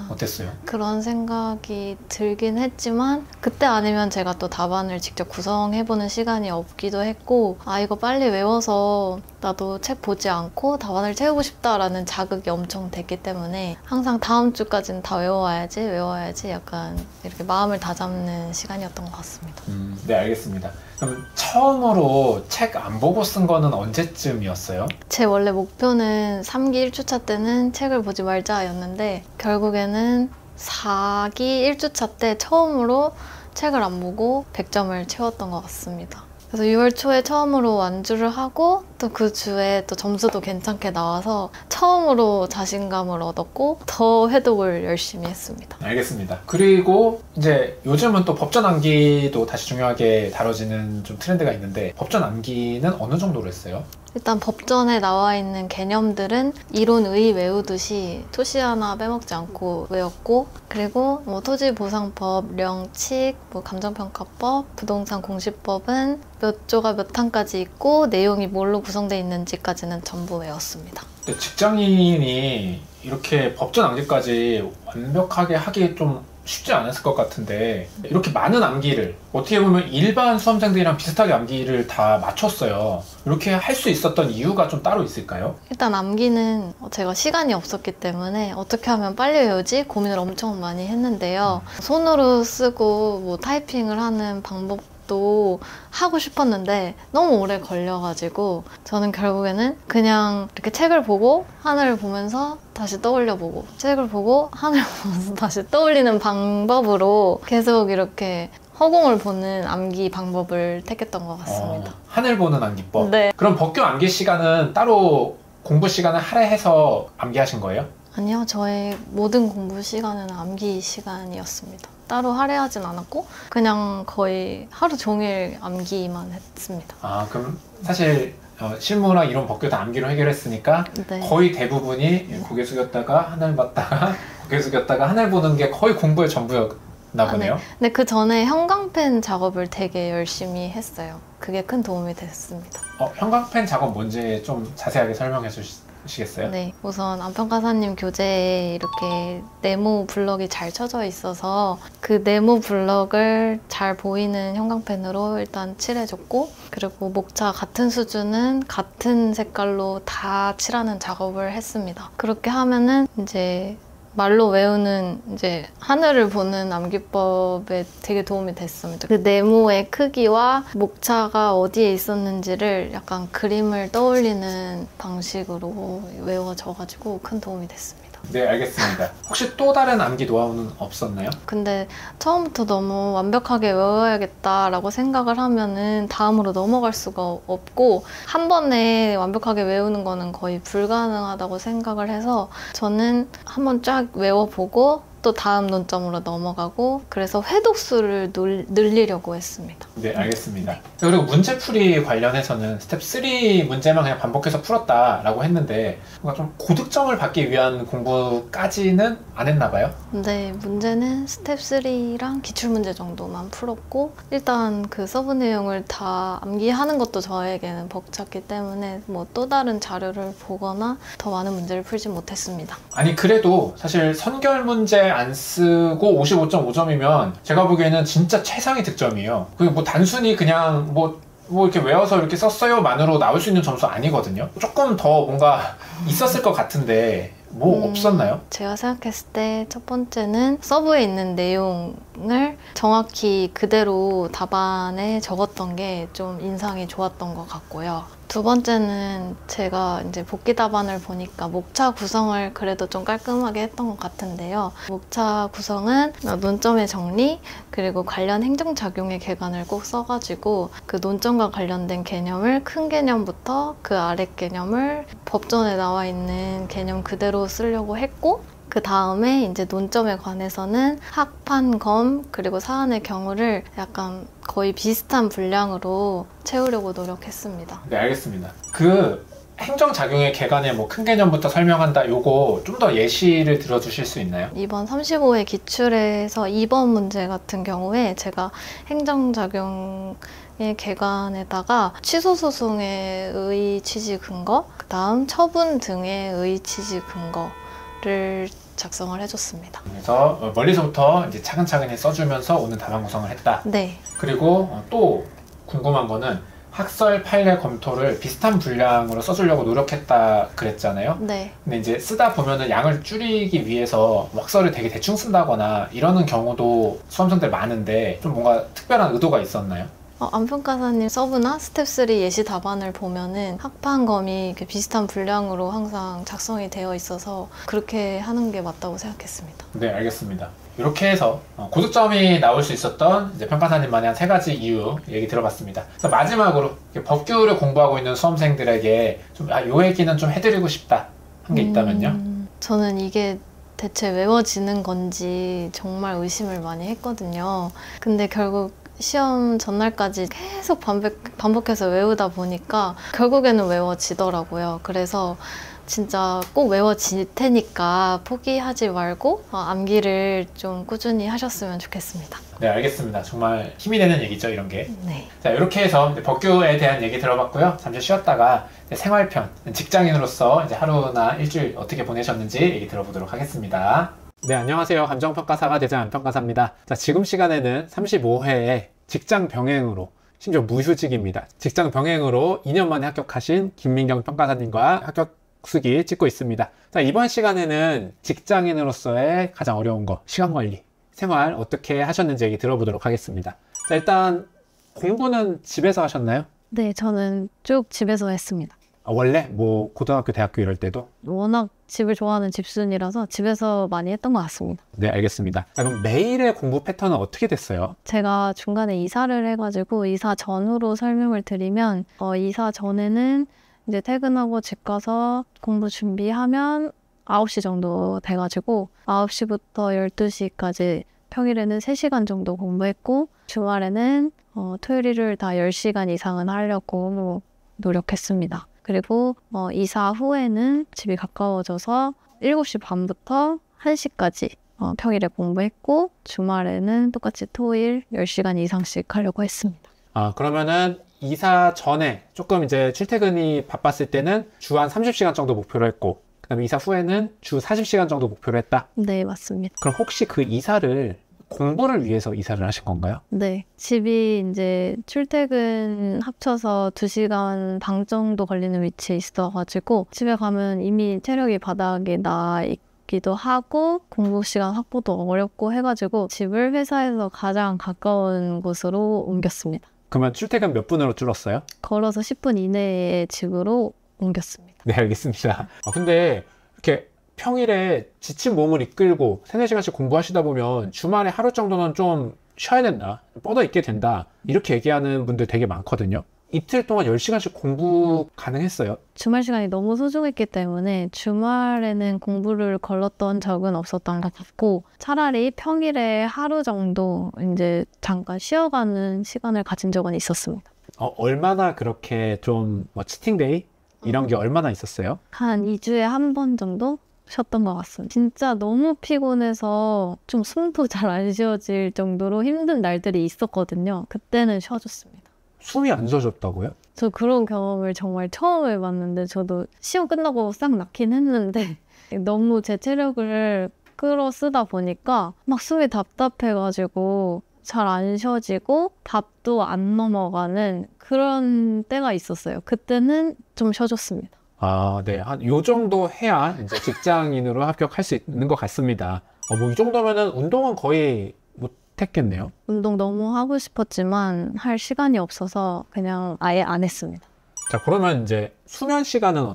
[SPEAKER 1] 어땠어요?
[SPEAKER 2] 그런 생각이 들긴 했지만 그때 아니면 제가 또 답안을 직접 구성해보는 시간이 없기도 했고 이거 빨리 외워서 나도 책 보지 않고 답안을 채우고 싶다라는 자극이 엄청 됐기 때문에 항상 다음 주까지는 다 외워야지 약간 이렇게 마음을 다잡는 시간이었던 것 같습니다.
[SPEAKER 1] 네, 알겠습니다. 그럼 처음으로 책 안 보고 쓴 거는 언제쯤이었어요?
[SPEAKER 2] 제 원래 목표는 3기 1주차 때는 책을 보지 말자였는데 결국에는 4기 1주차 때 처음으로 책을 안 보고 100점을 채웠던 것 같습니다. 그래서 6월 초에 처음으로 완주를 하고 또 그 주에 또 점수도 괜찮게 나와서 처음으로 자신감을 얻었고 더 회독을 열심히 했습니다.
[SPEAKER 1] 알겠습니다. 그리고 이제 요즘은 또 법전 암기도 다시 중요하게 다뤄지는 좀 트렌드가 있는데 법전 암기는 어느 정도로 했어요?
[SPEAKER 2] 일단 법전에 나와 있는 개념들은 이론의 외우듯이 토시 하나 빼먹지 않고 외웠고 그리고 토지보상법, 령칙, 감정평가법, 부동산 공시법은 몇 조가 몇 항까지 있고 내용이 뭘로 구성되어 있는지까지는 전부 외웠습니다.
[SPEAKER 1] 근데 직장인이 이렇게 법전 암기까지 완벽하게 하기 좀 쉽지 않았을 것 같은데 이렇게 많은 암기를 어떻게 보면 일반 수험생들이랑 비슷하게 암기를 다 맞췄어요. 이렇게 할 수 있었던 이유가 좀 따로 있을까요?
[SPEAKER 2] 일단 암기는 제가 시간이 없었기 때문에 어떻게 하면 빨리 외우지 고민을 엄청 많이 했는데요. 손으로 쓰고 타이핑을 하는 방법도 하고 싶었는데 너무 오래 걸려가지고 저는 결국에는 그냥 이렇게 책을 보고 하늘을 보면서 다시 떠올려 보고 책을 보고 하늘을 보면서 다시 떠올리는 방법으로 계속 이렇게 허공을 보는 암기 방법을 택했던 것 같습니다.
[SPEAKER 1] 하늘 보는 암기법?
[SPEAKER 2] 네.
[SPEAKER 1] 그럼 법교 암기 시간은 따로 공부 시간을 할애해서 암기하신 거예요?
[SPEAKER 2] 아니요. 저의 모든 공부 시간은 암기 시간이었습니다. 따로 할애하진 않았고 그냥 거의 하루 종일 암기만 했습니다.
[SPEAKER 1] 그럼 사실 실무랑 이론 법교 다 암기로 해결했으니까
[SPEAKER 2] 네.
[SPEAKER 1] 거의 대부분이 고개 숙였다가 하늘 봤다가 고개 숙였다가 하늘 보는 게 거의 공부의 전부였나 보네요.
[SPEAKER 2] 네. 근데 그 전에 형광펜 작업을 되게 열심히 했어요. 그게 큰 도움이 됐습니다.
[SPEAKER 1] 형광펜 작업 뭔지 좀 자세하게 설명해 주시겠어요?
[SPEAKER 2] 네, 우선 안평가사님 교재에 이렇게 네모 블럭이 잘 쳐져 있어서 그 네모 블럭을 잘 보이는 형광펜으로 일단 칠해줬고 그리고 목차 같은 수준은 같은 색깔로 다 칠하는 작업을 했습니다. 그렇게 하면은 이제 말로 외우는 이제 하늘을 보는 암기법에 되게 도움이 됐습니다. 그 네모의 크기와 목차가 어디에 있었는지를 약간 그림을 떠올리는 방식으로 외워져가지고 큰 도움이 됐습니다.
[SPEAKER 1] 네, 알겠습니다. 혹시 또 다른 암기 노하우는 없었나요?
[SPEAKER 2] 근데 처음부터 너무 완벽하게 외워야겠다라고 생각을 하면은 다음으로 넘어갈 수가 없고 한 번에 완벽하게 외우는 거는 거의 불가능하다고 생각을 해서 저는 한번 쫙 외워보고 또 다음 논점으로 넘어가고 그래서 회독수를 늘리려고 했습니다.
[SPEAKER 1] 네, 알겠습니다. 그리고 문제풀이 관련해서는 스텝 3 문제만 그냥 반복해서 풀었다라고 했는데 뭔가 좀 고득점을 받기 위한 공부까지는 안 했나 봐요?
[SPEAKER 2] 네, 문제는 스텝 3랑 기출문제 정도만 풀었고 일단 그 서브 내용을 다 암기하는 것도 저에게는 벅찼기 때문에 또 다른 자료를 보거나 더 많은 문제를 풀지 못했습니다.
[SPEAKER 1] 아니 그래도 사실 선결 문제 안 쓰고 55.5점이면 제가 보기에는 진짜 최상위 득점이에요. 그게 단순히 그냥 이렇게 외워서 이렇게 썼어요 만으로 나올 수 있는 점수 아니거든요. 조금 더 뭔가 있었을 것 같은데 없었나요?
[SPEAKER 2] 제가 생각했을 때 첫 번째는 서브에 있는 내용 정확히 그대로 답안에 적었던 게 좀 인상이 좋았던 것 같고요. 두 번째는 제가 이제 복귀 답안을 보니까 목차 구성을 그래도 좀 깔끔하게 했던 것 같은데요. 목차 구성은 논점의 정리, 그리고 관련 행정작용의 개관을 꼭 써가지고 그 논점과 관련된 개념을 큰 개념부터 그 아래 개념을 법전에 나와 있는 개념 그대로 쓰려고 했고, 그 다음에 이제 논점에 관해서는 학판, 검, 그리고 사안의 경우를 약간 거의 비슷한 분량으로 채우려고 노력했습니다.
[SPEAKER 1] 네, 알겠습니다. 그 행정작용의 개관의 뭐 큰 개념부터 설명한다, 요거 좀 더 예시를 들어주실 수 있나요?
[SPEAKER 2] 이번 35회 기출에서 2번 문제 같은 경우에 제가 행정작용의 개관에다가 취소소송의 의의 취지 근거, 그 다음 처분 등의 의의 취지 근거를 작성을 해줬습니다.
[SPEAKER 1] 그래서 멀리서부터 이제 차근차근히 써주면서 오늘 답안 구성을 했다.
[SPEAKER 2] 네.
[SPEAKER 1] 그리고 또 궁금한 거는 학설 판례 검토를 비슷한 분량으로 써주려고 노력했다 그랬잖아요.
[SPEAKER 2] 네.
[SPEAKER 1] 근데 이제 쓰다 보면은 양을 줄이기 위해서 학설을 되게 대충 쓴다거나 이러는 경우도 수험생들 많은데 좀 뭔가 특별한 의도가 있었나요?
[SPEAKER 2] 안평가사님 서브나 스텝 3 예시 답안을 보면은 학판검이 이렇게 비슷한 분량으로 항상 작성이 되어 있어서 그렇게 하는 게 맞다고 생각했습니다.
[SPEAKER 1] 네, 알겠습니다. 이렇게 해서 고득점이 나올 수 있었던 이제 평가사님만의 한 3가지 이유 얘기 들어봤습니다. 그래서 마지막으로 법규를 공부하고 있는 수험생들에게 좀 요 얘기는 좀 해드리고 싶다 한 게 있다면요?
[SPEAKER 2] 저는 이게 대체 외워지는 건지 정말 의심을 많이 했거든요. 근데 결국 시험 전날까지 계속 반복해서 외우다 보니까 결국에는 외워지더라고요. 그래서 진짜 꼭 외워질 테니까 포기하지 말고 암기를 좀 꾸준히 하셨으면 좋겠습니다.
[SPEAKER 1] 네, 알겠습니다. 정말 힘이 되는 얘기죠, 이런 게.
[SPEAKER 2] 네.
[SPEAKER 1] 자, 이렇게 해서 법규에 대한 얘기 들어봤고요. 잠시 쉬었다가 생활편, 직장인으로서 이제 하루나 일주일 어떻게 보내셨는지 얘기 들어보도록 하겠습니다. 네, 안녕하세요. 감정평가사가 되자 안평가사입니다. 자, 지금 시간에는 35회에 직장 병행으로, 심지어 무휴직입니다. 직장 병행으로 2년 만에 합격하신 김민경 평가사님과 합격수기 찍고 있습니다. 자, 이번 시간에는 직장인으로서의 가장 어려운 거, 시간 관리, 생활 어떻게 하셨는지 얘기 들어보도록 하겠습니다. 자, 일단 공부는 집에서 하셨나요?
[SPEAKER 2] 네, 저는 쭉 집에서 했습니다.
[SPEAKER 1] 원래 뭐 고등학교, 대학교 이럴 때도?
[SPEAKER 2] 워낙 집을 좋아하는 집순이라서 집에서 많이 했던 것 같습니다.
[SPEAKER 1] 네, 알겠습니다. 그럼 매일의 공부 패턴은 어떻게 됐어요?
[SPEAKER 2] 제가 중간에 이사를 해가지고 이사 전후로 설명을 드리면 이사 전에는 이제 퇴근하고 집 가서 공부 준비하면 9시 정도 돼가지고 9시부터 12시까지 평일에는 3시간 정도 공부했고 주말에는 토요일, 일요일 다 10시간 이상은 하려고 노력했습니다. 그리고 이사 후에는 집이 가까워져서 7시 반부터 1시까지 평일에 공부했고 주말에는 똑같이 토일 10시간 이상씩 하려고 했습니다.
[SPEAKER 1] 그러면은 이사 전에 조금 이제 출퇴근이 바빴을 때는 주 한 30시간 정도 목표로 했고 그 다음에 이사 후에는 주 40시간 정도 목표로 했다?
[SPEAKER 2] 네, 맞습니다.
[SPEAKER 1] 그럼 혹시 그 이사를 공부를 위해서 이사를 하신 건가요?
[SPEAKER 2] 네. 집이 이제 출퇴근 합쳐서 2시간 반 정도 걸리는 위치에 있어가지고 집에 가면 이미 체력이 바닥에 나 있기도 하고 공부 시간 확보도 어렵고 해가지고 집을 회사에서 가장 가까운 곳으로 옮겼습니다.
[SPEAKER 1] 그러면 출퇴근 몇 분으로 줄었어요?
[SPEAKER 2] 걸어서 10분 이내에 집으로 옮겼습니다.
[SPEAKER 1] 네, 알겠습니다. 근데 이렇게 평일에 지친 몸을 이끌고 3-4시간씩 공부하시다 보면 주말에 하루 정도는 좀 쉬어야 된다, 뻗어 있게 된다, 이렇게 얘기하는 분들 되게 많거든요. 이틀 동안 10시간씩 공부 가능했어요?
[SPEAKER 2] 주말 시간이 너무 소중했기 때문에 주말에는 공부를 걸렀던 적은 없었던 것 같고 차라리 평일에 하루 정도 이제 잠깐 쉬어가는 시간을 가진 적은 있었습니다.
[SPEAKER 1] 얼마나 그렇게 좀 치팅데이? 이런 게 얼마나 있었어요?
[SPEAKER 2] 한 2주에 한 번 정도 쉬었던 것 같습니다. 진짜 너무 피곤해서 좀 숨도 잘 안 쉬어질 정도로 힘든 날들이 있었거든요. 그때는 쉬어줬습니다.
[SPEAKER 1] 숨이 안 쉬어졌다고요?
[SPEAKER 2] 저 그런 경험을 정말 처음 해봤는데 저도 시험 끝나고 싹 낫긴 했는데 너무 제 체력을 끌어 쓰다 보니까 막 숨이 답답해가지고 잘 안 쉬어지고 답도 안 넘어가는 그런 때가 있었어요. 그때는 좀 쉬어줬습니다.
[SPEAKER 1] 네. 한 요 정도 해야 이제 직장인으로 합격할 수 있는 것 같습니다. 이 정도면은 운동은 거의 비슷했겠네요.
[SPEAKER 2] 운동 너무 하고 싶었지만 할 시간이 없어서 그냥 아예 안 했습니다.
[SPEAKER 1] 자, 그러면 이제 수면 시간은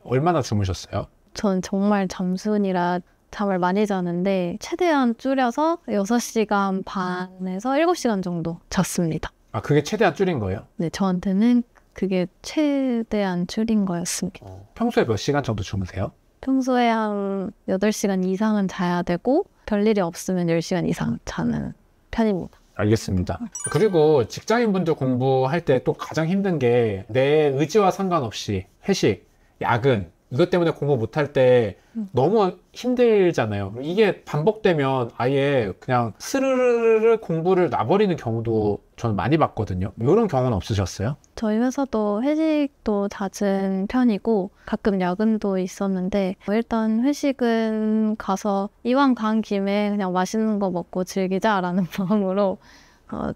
[SPEAKER 1] 얼마나 주무셨어요?
[SPEAKER 2] 전 정말 잠순이라 잠을 많이 자는데 최대한 줄여서 6시간 반에서 7시간 정도 잤습니다.
[SPEAKER 1] 아, 그게 최대한 줄인 거예요?
[SPEAKER 2] 네, 저한테는 그게 최대한 줄인 거였습니다.
[SPEAKER 1] 평소에 몇 시간 정도 주무세요?
[SPEAKER 2] 평소에 한 8시간 이상은 자야 되고 별일이 없으면 10시간 이상 자는 편입니다.
[SPEAKER 1] 알겠습니다. 그리고 직장인분들 공부할 때 또 가장 힘든 게 내 의지와 상관없이 회식, 야근 이것 때문에 공부 못할 때 너무 힘들잖아요. 이게 반복되면 아예 그냥 스르르르 공부를 놔버리는 경우도 저는 많이 봤거든요. 이런 경우는 없으셨어요?
[SPEAKER 2] 저희 회사도 회식도 잦은 편이고 가끔 야근도 있었는데 일단 회식은 가서 이왕 간 김에 그냥 맛있는 거 먹고 즐기자라는 마음으로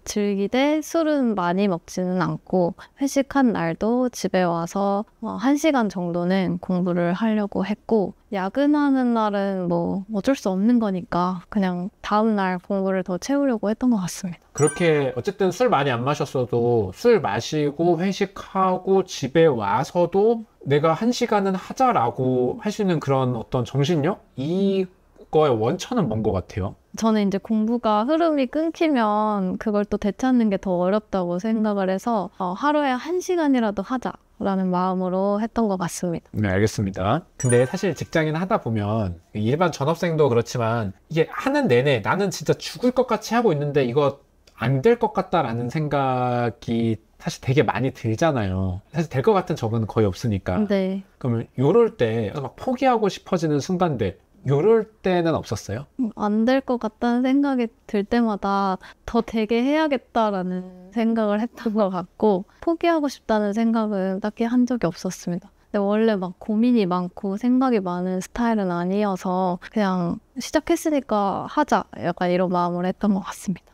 [SPEAKER 2] 즐기되 술은 많이 먹지는 않고 회식한 날도 집에 와서 1시간 정도는 공부를 하려고 했고 야근하는 날은 뭐 어쩔 수 없는 거니까 그냥 다음 날 공부를 더 채우려고 했던 것 같습니다.
[SPEAKER 1] 그렇게 어쨌든 술 많이 안 마셨어도 술 마시고 회식하고 집에 와서도 내가 1시간은 하자라고 할 수 있는 그런 어떤 정신력? 이거의 원천은 뭔 것 같아요?
[SPEAKER 2] 저는 이제 공부가 흐름이 끊기면 그걸 또 되찾는 게 더 어렵다고 생각을 해서 하루에 1시간이라도 하자라는 마음으로 했던 것 같습니다.
[SPEAKER 1] 네, 알겠습니다. 근데 사실 직장인 하다 보면 일반 전업생도 그렇지만 이게 하는 내내 나는 진짜 죽을 것 같이 하고 있는데 이거 안 될 것 같다라는 생각이 사실 되게 많이 들잖아요. 사실 될 것 같은 적은 거의 없으니까.
[SPEAKER 2] 네.
[SPEAKER 1] 그러면 요럴 때 막 포기하고 싶어지는 순간들 요럴 때는 없었어요?
[SPEAKER 2] 안 될 것 같다는 생각이 들 때마다 더 되게 해야겠다라는 생각을 했던 것 같고 포기하고 싶다는 생각은 딱히 한 적이 없었습니다. 근데 원래 막 고민이 많고 생각이 많은 스타일은 아니어서 그냥 시작했으니까 하자 약간 이런 마음으로 했던 것 같습니다.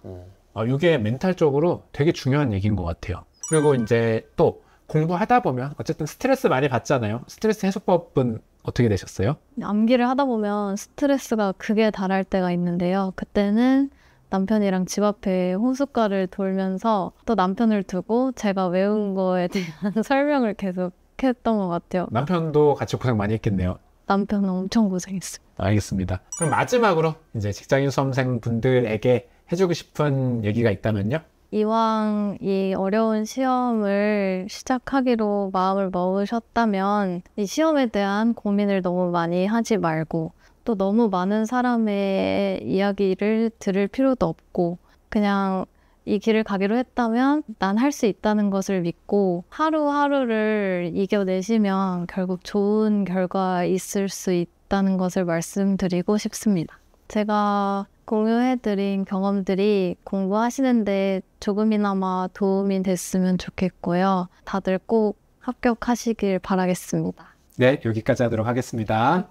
[SPEAKER 1] 이게 멘탈적으로 되게 중요한 얘기인 것 같아요. 그리고 이제 또 공부하다 보면 어쨌든 스트레스 많이 받잖아요. 스트레스 해소법은 어떻게 되셨어요?
[SPEAKER 2] 암기를 하다 보면 스트레스가 극에 달할 때가 있는데요. 그때는 남편이랑 집 앞에 호숫가를 돌면서 또 남편을 두고 제가 외운 거에 대한 설명을 계속 했던 것 같아요.
[SPEAKER 1] 남편도 같이 고생 많이 했겠네요.
[SPEAKER 2] 남편은 엄청 고생했습니다.
[SPEAKER 1] 알겠습니다. 그럼 마지막으로 이제 직장인 수험생 분들에게 해주고 싶은 얘기가 있다면요?
[SPEAKER 2] 이왕 이 어려운 시험을 시작하기로 마음을 먹으셨다면 이 시험에 대한 고민을 너무 많이 하지 말고 또 너무 많은 사람의 이야기를 들을 필요도 없고 그냥 이 길을 가기로 했다면 난 할 수 있다는 것을 믿고 하루하루를 이겨내시면 결국 좋은 결과 있을 수 있다는 것을 말씀드리고 싶습니다. 제가 공유해드린 경험들이 공부하시는데 조금이나마 도움이 됐으면 좋겠고요. 다들 꼭 합격하시길 바라겠습니다.
[SPEAKER 1] 네, 여기까지 하도록 하겠습니다.